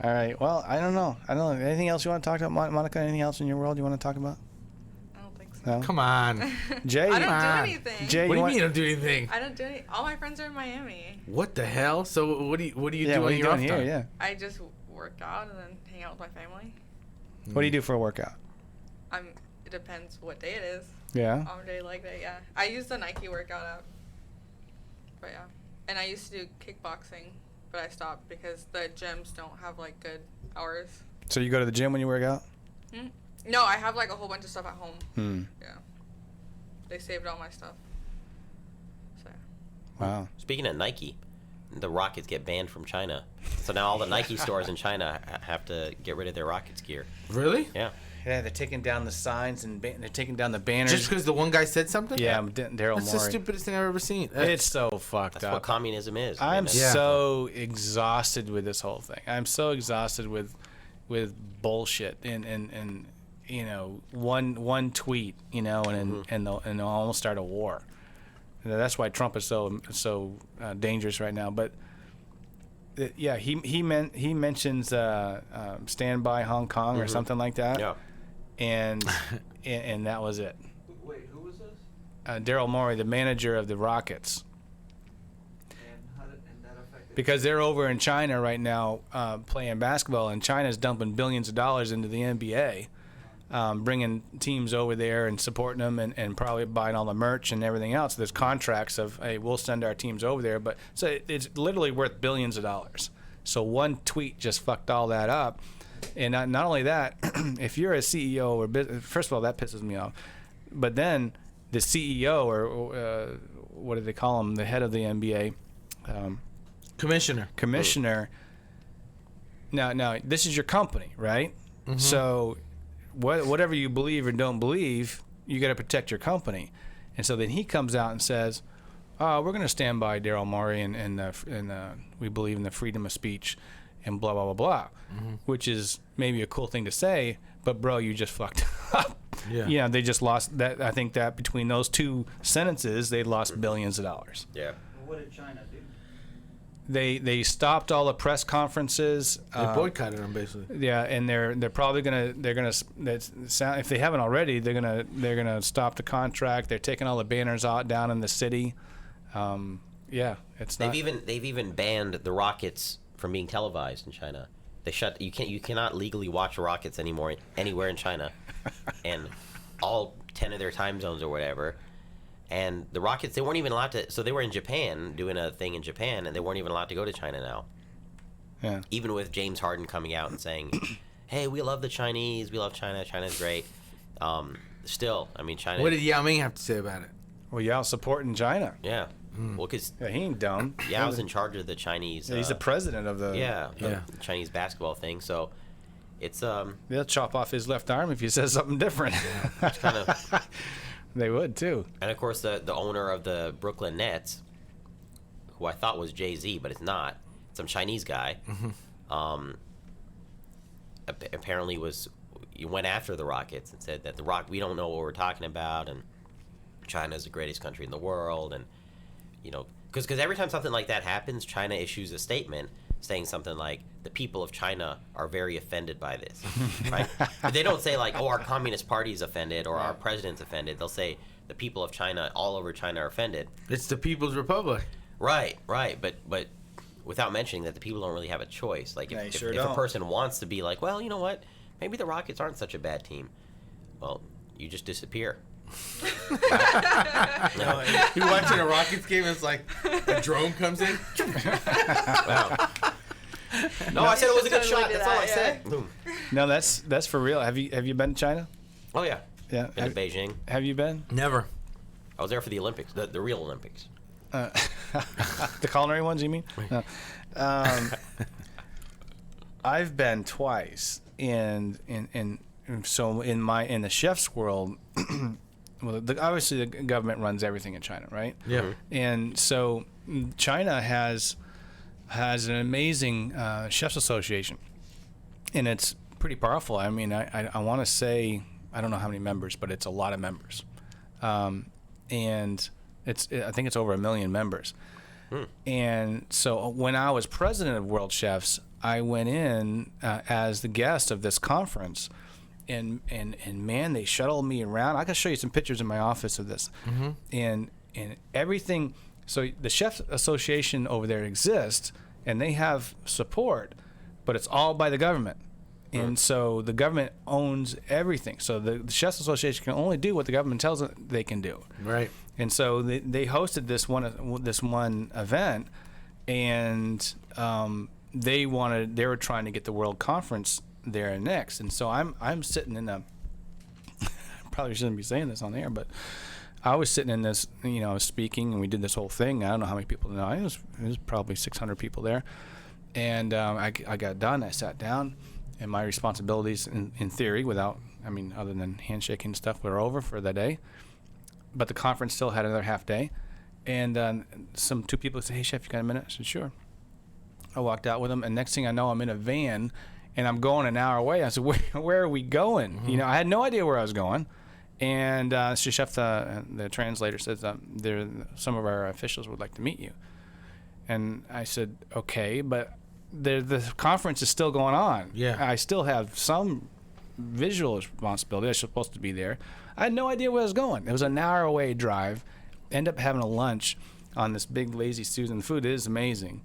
All right. Well, I don't know. Anything else you want to talk about, Monica? Anything else in your world you want to talk about? I don't think so. No. Come on. Jay, I you- don't on. do anything. Jay, What do you want- mean you don't do anything? I don't do any. All my friends are in Miami. What the hell? So what do you Yeah. do What on are you your doing off here? time? Yeah. I just work out and then hang out with my family. What do you do for a workout? It depends what day it is. Yeah. On a day like that, yeah. I use the Nike workout app. But yeah. And I used to do kickboxing, but I stopped because the gyms don't have like good hours. So you go to the gym when you work out? No, I have like a whole bunch of stuff at home. Yeah. They saved all my stuff. So yeah. Wow. Speaking of Nike, the rockets get banned from China. So now all the Nike stores in China have to get rid of their rockets gear. Really? Yeah. Yeah, they're taking down the signs and they're taking down the banners. Just because the one guy said something? Yeah, Daryl That's the Morey. stupidest thing I've ever seen. It's so fucked That's up. what communism is. I'm man. Yeah. so exhausted with this whole thing. I'm so exhausted with bullshit and you know, one tweet, you know, and they'll almost start a war. And that's why Trump is so dangerous right now. But yeah, he mentions Stand By Hong Kong or something like that. Yeah. And that was it. Wait, who was this? Daryl Morey, the manager of the Rockets. And that affected? Because they're over in China right now playing basketball, and China's dumping billions of dollars into the NBA, bringing teams over there and supporting them and probably buying all the merch and everything else. There's contracts of, hey, we'll send our teams over there. But so it's literally worth billions of dollars. So one tweet just fucked all that up. And not only that, if you're a CEO or business, first of all, that pisses me off. But then the CEO or what do they call him, the head of the NBA, commissioner. Now this is your company, right? Mm-hmm. So whatever you believe or don't believe, you got to protect your company. And so then he comes out and says, we're going to stand by Daryl Morey and we believe in the freedom of speech and blah, blah, blah, blah, which is maybe a cool thing to say, but bro, you just fucked up. Yeah. You know, they just lost that. I think that between those two sentences, they lost billions of dollars. Yeah. Well, what did China do? They stopped all the press conferences. They boycotted them basically. Yeah, and they're probably gonna if they haven't already, they're gonna stop the contract. They're taking all the banners out down in the city. Yeah, it's not. They've even banned the Rockets from being televised in China. You cannot legally watch Rockets anymore anywhere in China, and all 10 of their time zones or whatever. And the Rockets, they weren't even allowed to. So they were in Japan doing a thing in Japan, and they weren't even allowed to go to China now. Yeah. Even with James Harden coming out and saying, "Hey, we love the Chinese. We love China. China's great." Still, I mean, China. What did Yao Ming have to say about it? Well, Yao supporting China. Yeah. Well, because Yeah, he ain't dumb. Yao's in charge of the Chinese. Yeah, he's the president of the. the Chinese basketball thing. So it's They'll chop off his left arm if he says something different. it's kind of. They would too. And of course, the owner of the Brooklyn Nets, who I thought was Jay-Z, but it's not. Some Chinese guy. Apparently he went after the Rockets and said that we don't know what we're talking about, and China is the greatest country in the world, and you know, because every time something like that happens, China issues a statement saying something like, the people of China are very offended by this, right? But they don't say like, oh, our Communist Party is offended or our president's offended. They'll say the people of China, all over China, are offended. It's the People's Republic. Right. But without mentioning that the people don't really have a choice. Like if a person wants to be like, well, you know what, maybe the Rockets aren't such a bad team. Well, you just disappear. You're watching a Rockets game, and it's like a drone comes in. Wow. No, I said it was a good Totally shot. do That's all I that, said. Boom. No, that's for real. Have you been to China? Oh yeah. Yeah. In Beijing. Have you been? Never. I was there for the Olympics, the real Olympics. The culinary ones, you mean? No. I've been twice, and so in the chef's world, well, obviously the government runs everything in China, right? Yeah. And so China has an amazing chefs association, and it's pretty powerful. I mean, I want to say, I don't know how many members, but it's a lot of members, and I think it's over 1 million members. And so when I was president of World Chefs, I went in as the guest of this conference, and man, they shuttled me around. I can show you some pictures in my office of this, and everything. So the Chefs Association over there exists, and they have support, but it's all by the government. And so the government owns everything. So the Chefs Association can only do what the government tells them they can do. Right. And so they hosted this one event, and they were trying to get the World Conference there next. And so I'm sitting in probably shouldn't be saying this on air, but I was sitting in this, speaking, and we did this whole thing. I don't know how many people know. It was probably 600 people there. And I got done. I sat down, and my responsibilities, in theory, other than handshaking and stuff, were over for the day. But the conference still had another half day. And two people said, "Hey, Chef, you got a minute?" I said, "Sure." I walked out with them, and next thing I know, I'm in a van, and I'm going an hour away. I said, where are we going? Mm-hmm. I had no idea where I was going. And Chef, the translator, says, some of our officials would like to meet you. And I said, okay, but the conference is still going on. Yeah. I still have some visual responsibility. I was supposed to be there. I had no idea where I was going. It was an hour away drive. End up having a lunch on this big Lazy Susan. The food is amazing.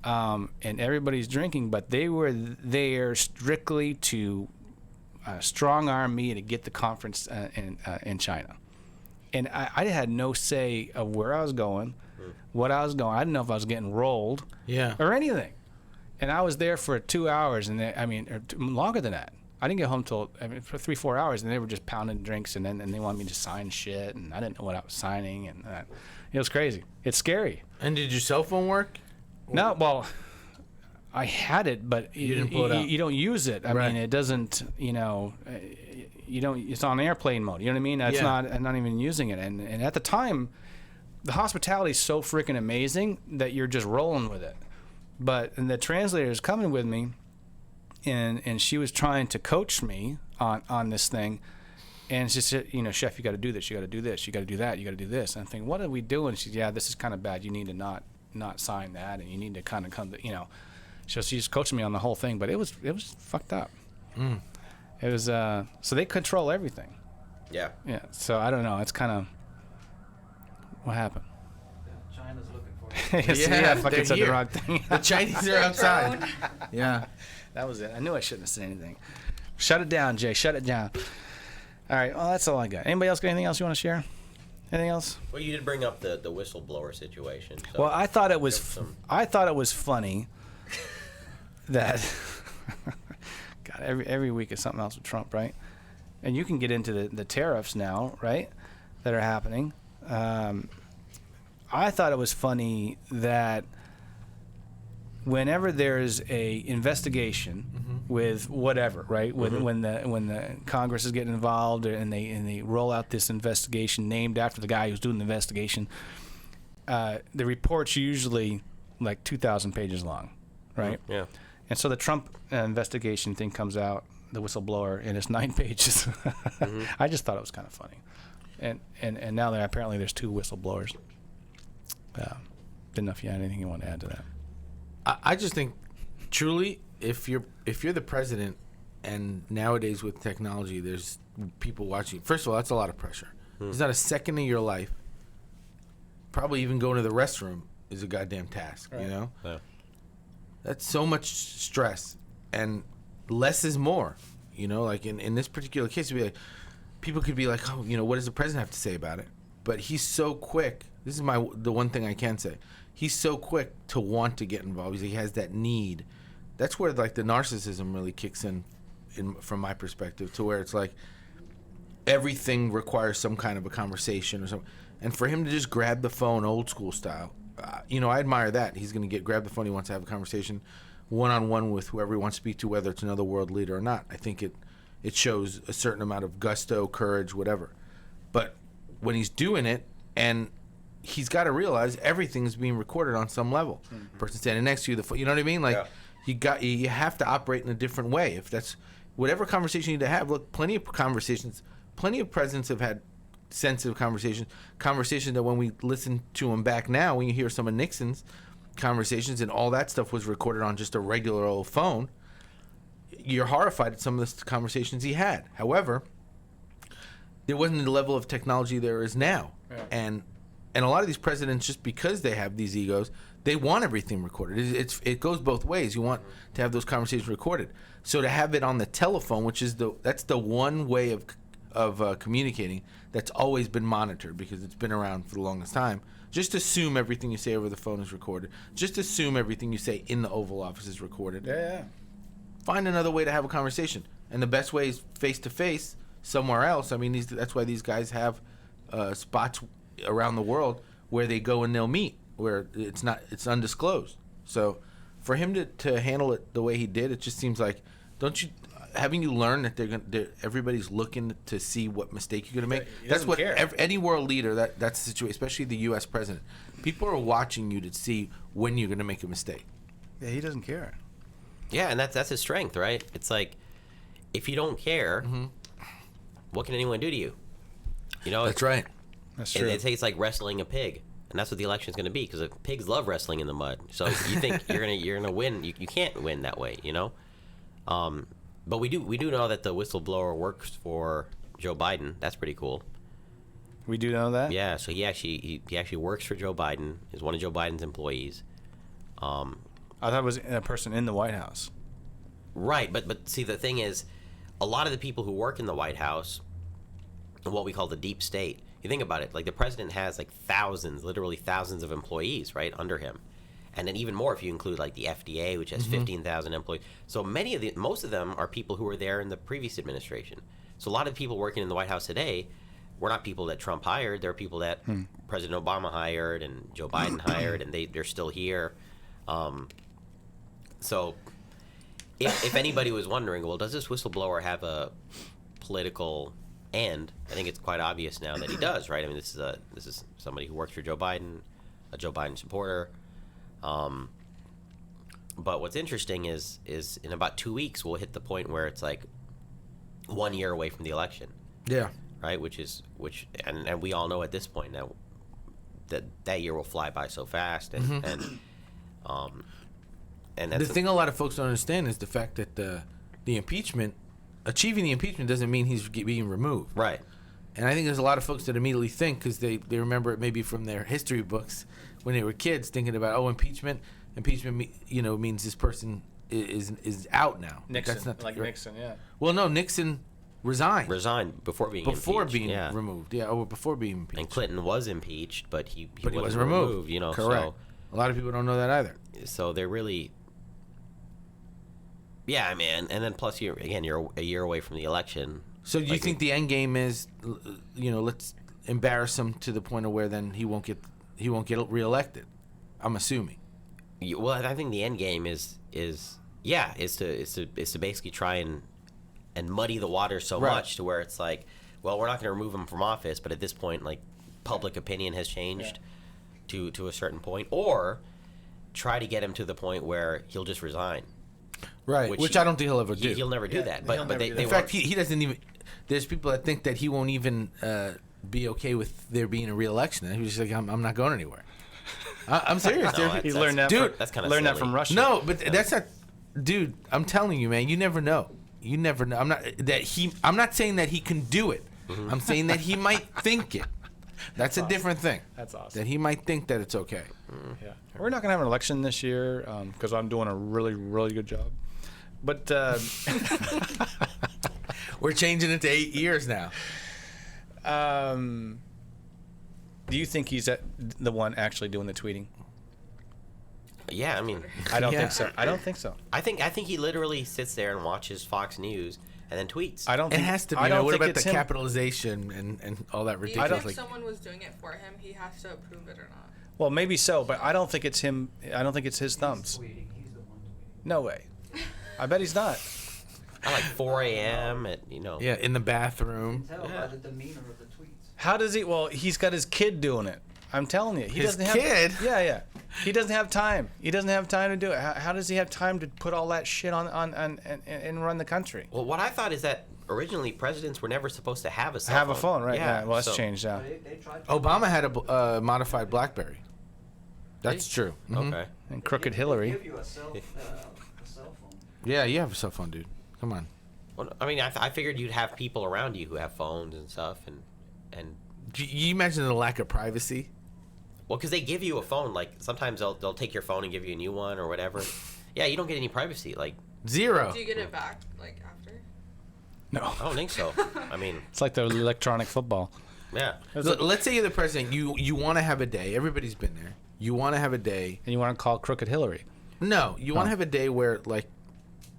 And everybody's drinking, but they were there strictly to strong arm me to get the conference in China. And I had no say of where I was going, what I was going. I didn't know if I was getting rolled or anything. And I was there for 2 hours, and longer than that. I didn't get home till for 3-4 hours, and they were just pounding drinks, and they wanted me to sign shit, and I didn't know what I was signing, and it was crazy. It's scary. And did your cell phone work? No, well, I had it, but You didn't pull it out. you don't use it. I Right. mean, it doesn't. You don't. It's on airplane mode. You know what I mean? It's not. I'm not even using it. And at the time, the hospitality is so freaking amazing that you're just rolling with it. And the translator is coming with me, and she was trying to coach me on this thing. And she said, Chef, you got to do this. You got to do this. You got to do that. You got to do this. And I'm thinking, what are we doing? She said, yeah, this is kind of bad. You need to not sign that, and you need to kind of come to, So she's coaching me on the whole thing, but it was fucked up. It was so they control everything. Yeah. Yeah. So I don't know. It's kind of what happened. China's looking for you. See, Yeah, I fucking they're said here. the wrong thing. The Chinese are outside. Yeah. That was it. I knew I shouldn't have said anything. Shut it down, Jay. Shut it down. All right. Well, that's all I got. Anybody else got anything else you want to share? Anything else? Well, you did bring up the whistleblower situation. So Well, I thought it was there was some- funny that God, every week is something else with Trump, right? And you can get into the tariffs now, right, that are happening. I thought it was funny that whenever there's a investigation with whatever, right? When the Congress is getting involved and they roll out this investigation named after the guy who's doing the investigation, the report's usually like 2,000 pages long, right? Yeah. And so the Trump investigation thing comes out, the whistleblower, and it's 9 pages. I just thought it was kind of funny, and now apparently there's 2 whistleblowers. Didn't know if you had anything you want to add to that. I just think, truly, if you're the president, and nowadays with technology, there's people watching. First of all, that's a lot of pressure. There's not a second of your life. Probably even going to the restroom is a goddamn task. Right. Yeah. That's so much stress, and less is more. Like in this particular case, it'd be like, people could be like, oh, what does the president have to say about it? But he's so quick. This is the one thing I can say. He's so quick to want to get involved. He has that need. That's where like the narcissism really kicks in from my perspective, to where it's like everything requires some kind of a conversation or something. And for him to just grab the phone, old school style, I admire that. He's going to grab the phone. He wants to have a conversation one-on-one with whoever he wants to speak to, whether it's another world leader or not. I think it shows a certain amount of gusto, courage, whatever. But when he's doing it, and he's got to realize everything's being recorded on some level. Person standing next to you, you know what I mean? Like, you have to operate in a different way. If that's whatever conversation you need to have. Look, plenty of presidents have had sensitive conversations that when we listen to them back now, when you hear some of Nixon's conversations and all that stuff was recorded on just a regular old phone, you're horrified at some of the conversations he had. However, there wasn't the level of technology there is now. Yeah. And a lot of these presidents, just because they have these egos, they want everything recorded. It goes both ways. You want to have those conversations recorded. So to have it on the telephone, which is that's the one way of communicating that's always been monitored because it's been around for the longest time. Just assume everything you say over the phone is recorded. Just assume everything you say in the Oval Office is recorded. Yeah. Find another way to have a conversation. And the best way is face-to-face somewhere else. I mean, that's why these guys have spots around the world where they go and they'll meet, where it's undisclosed. So for him to handle it the way he did, it just seems like, haven't you learned that everybody's looking to see what mistake you're going to make? He That's doesn't what care. any world leader, that's the situation, especially the U.S. president. People are watching you to see when you're going to make a mistake. Yeah, he doesn't care. Yeah, and that's his strength, right? It's like, if you don't care, what can anyone do to you? You know, That's right. That's It, true. it's like wrestling a pig, and that's what the election is going to be, because pigs love wrestling in the mud. So you think you're gonna win? You can't win that way, you know. But we do know that the whistleblower works for Joe Biden. That's pretty cool. We do know that. Yeah, so he actually works for Joe Biden. Is one of Joe Biden's employees. I thought it was a person in the White House. Right, but see, the thing is, a lot of the people who work in the White House, what we call the deep state. You think about it, like the president has like literally thousands of employees, right, under him, and then even more if you include like the FDA, which has 15,000 employees. So most of them are people who were there in the previous administration. So a lot of people working in the White House today were not people that Trump hired. They're people that President Obama hired and Joe Biden hired, and they're still here. So if anybody was wondering, well, does this whistleblower have a political end? I think it's quite obvious now that he does, right? I mean, this is somebody who works for Joe Biden, a Joe Biden supporter. But what's interesting is in about 2 weeks we'll hit the point where it's like 1 year away from the election, Yeah. right? And we all know at this point now that year will fly by so fast, and that's The thing a lot of folks don't understand is the fact that achieving the impeachment doesn't mean he's being removed. right. And I think there's a lot of folks that immediately think, because they remember it maybe from their history books when they were kids, thinking about, impeachment means this person is out now. Nixon, That's not like right. Nixon, yeah. Well, no, Nixon resigned Before being impeached, yeah. removed. Yeah, or before being impeached. And Clinton was impeached, but he But wasn't removed. You know, Correct. A lot of people don't know that either. So they're really, yeah, I mean, and then plus you're a year away from the election. So do you think the end game is, let's embarrass him to the point of where then he won't get reelected? I'm assuming. Well, I think the end game is to basically try and muddy the water so Right. much to where it's like, well, we're not going to remove him from office, but at this point, like, public opinion has changed to a certain point, or try to get him to the point where he'll just resign. Right. Which I don't think he'll ever do. He'll never do that. he'll But never they do that. In fact, he doesn't even. There's people that think that he won't even be okay with there being a re-election. He's just like, I'm not going anywhere. I'm serious. No, There- He learned that. Dude, that's kinda learned that silly. from Russia. no, but that's not. Dude, I'm telling you, man. You never know. You never know. I'm not saying that he can do it. I'm saying that he might think it. That's a different thing. That's awesome. That he might think that it's okay. Yeah. We're not going to have an election this year because I'm doing a really, really good job. But We're changing it to 8 years now. do you think he's the one actually doing the tweeting? Yeah, I mean, I don't Yeah. think so. I don't think so. I think he literally sits there and watches Fox News and then tweets. I don't It think has to be. I don't What think about the it's him. capitalization and all that Even ridiculous? if Like, someone was doing it for him, he has to approve it or not. Well, maybe so, but I don't think it's him. I don't think it's his thumbs. Tweeting, he's the one tweeting. No way. I bet he's not. At like 4 a.m. at yeah, in the bathroom. Tell by the demeanor of the tweets. How does he? Well, he's got his kid doing it. I'm telling you, he His doesn't kid? have. Yeah. He doesn't have time. He doesn't have time to do it. How does he have time to put all that shit on and run the country? Well, what I thought is that originally presidents were never supposed to have a cell Have phone. a phone, right? Yeah. Well, that's so- changed now. They tried to Obama had a modified BlackBerry. That's true. Mhm. Okay. And crooked They Hillary. give you a cell phone. Yeah, you have a cell phone, dude. Come on. Well, I mean, I figured you'd have people around you who have phones and stuff, and You imagine the lack of privacy? well, because they give you a phone. Like sometimes they'll take your phone and give you a new one or whatever. Yeah, you don't get any privacy. Like Zero. Do you get it back like after? No, I don't think so. I mean, it's like the electronic football. yeah. Let's say you're the president. You want to have a day. Everybody's been there. You want to have a day. And you want to call crooked Hillary? No, you want Oh. to have a day where like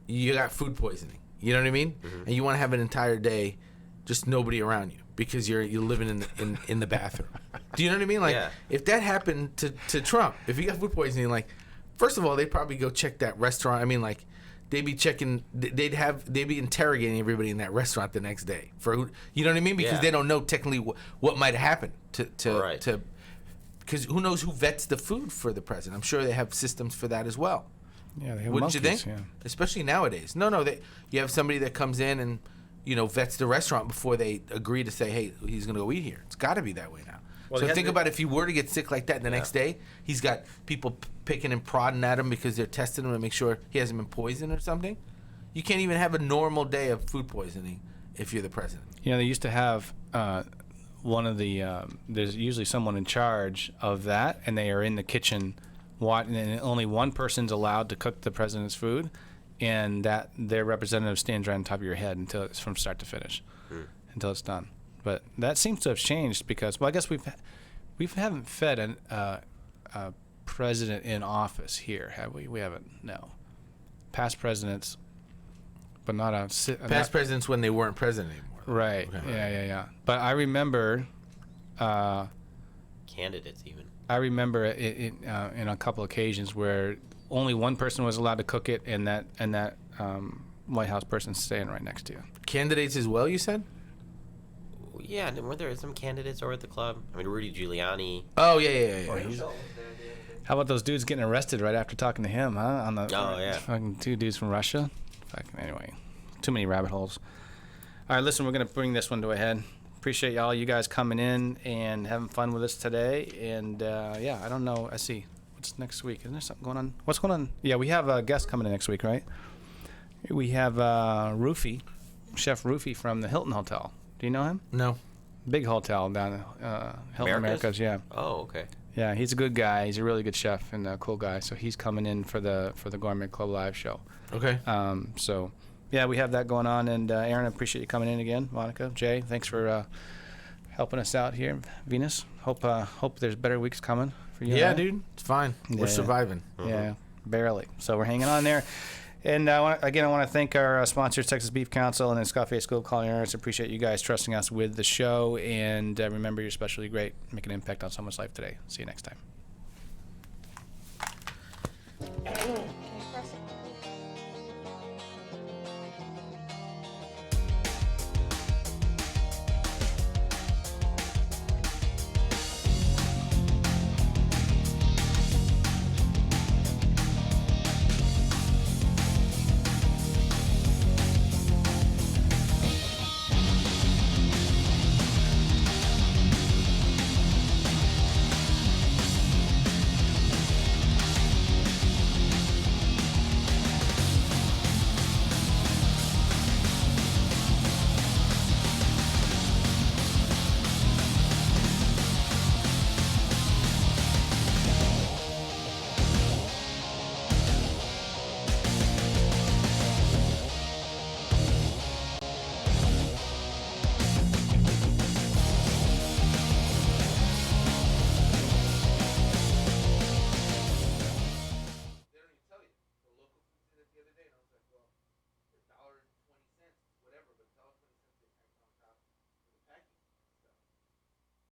you got food poisoning. You know what I mean? And you want to have an entire day, just nobody around you. because you're living in the bathroom. Do you know what I mean? Like, Yeah. if that happened to Trump, if he got food poisoning, like, first of all, they'd probably go check that restaurant. I mean, like, they'd be checking. They'd be interrogating everybody in that restaurant the next day for who. You know what I mean? Because Yeah. they don't know technically what might happen Right. because who knows who vets the food for the president? I'm sure they have systems for that as well. Yeah, they have Wouldn't you monkeys, think? yeah. Especially nowadays. No, you have somebody that comes in and vets the restaurant before they agree to say, hey, he's going to go eat here. It's got to be that way now. Well, So he think had- about if he were to get sick like that the next day, he's got people picking and prodding at him because they're testing him to make sure he hasn't been poisoned or something. You can't even have a normal day of food poisoning if you're the president. You know, they used to have one of the. There's usually someone in charge of that, and they are in the kitchen, and only one person's allowed to cook the president's food, and that their representative stands right on top of your head until it's from start to finish, until it's done. But that seems to have changed because, well, I guess we haven't fed a president in office here, have we? We haven't. No, past presidents, but not a Past presidents when they weren't president anymore. Right. Okay. Yeah. But I remember, Candidates even. in a couple occasions where only one person was allowed to cook it, and that White House person staying right next to you. Candidates as well, you said? Yeah, and were there some candidates over at the club? I mean, Rudy Giuliani. Oh, yeah. Rachel was there the other day. How about those dudes getting arrested right after talking to him, huh? On the Oh, yeah. fucking two dudes from Russia. Fucking anyway, too many rabbit holes. All right, listen, we're gonna bring this one to a head. Appreciate you guys coming in and having fun with us today. And yeah, I don't know. I see. What's next week? Isn't there something going on? What's going on? Yeah, we have a guest coming in next week, right? We have Roofy, Chef Roofy from the Hilton Hotel. Do you know him? No. Big hotel down Hilton Americas. Yeah. Oh, okay. Yeah, he's a good guy. He's a really good chef and a cool guy. So he's coming in for the Gourmet Club live show. Okay. So yeah, we have that going on. And Aaron, I appreciate you coming in again. Monica, Jay, thanks for helping us out here. Venus, hope there's better weeks coming for you. Yeah, and I. dude. It's fine. Yeah. We're surviving. Yeah, barely. So we're hanging on there. And I want to thank our sponsors, Texas Beef Council and then Scoffay School of Culinary Arts. Appreciate you guys trusting us with the show. And remember, you're especially great. Make an impact on someone's life today. See you next time.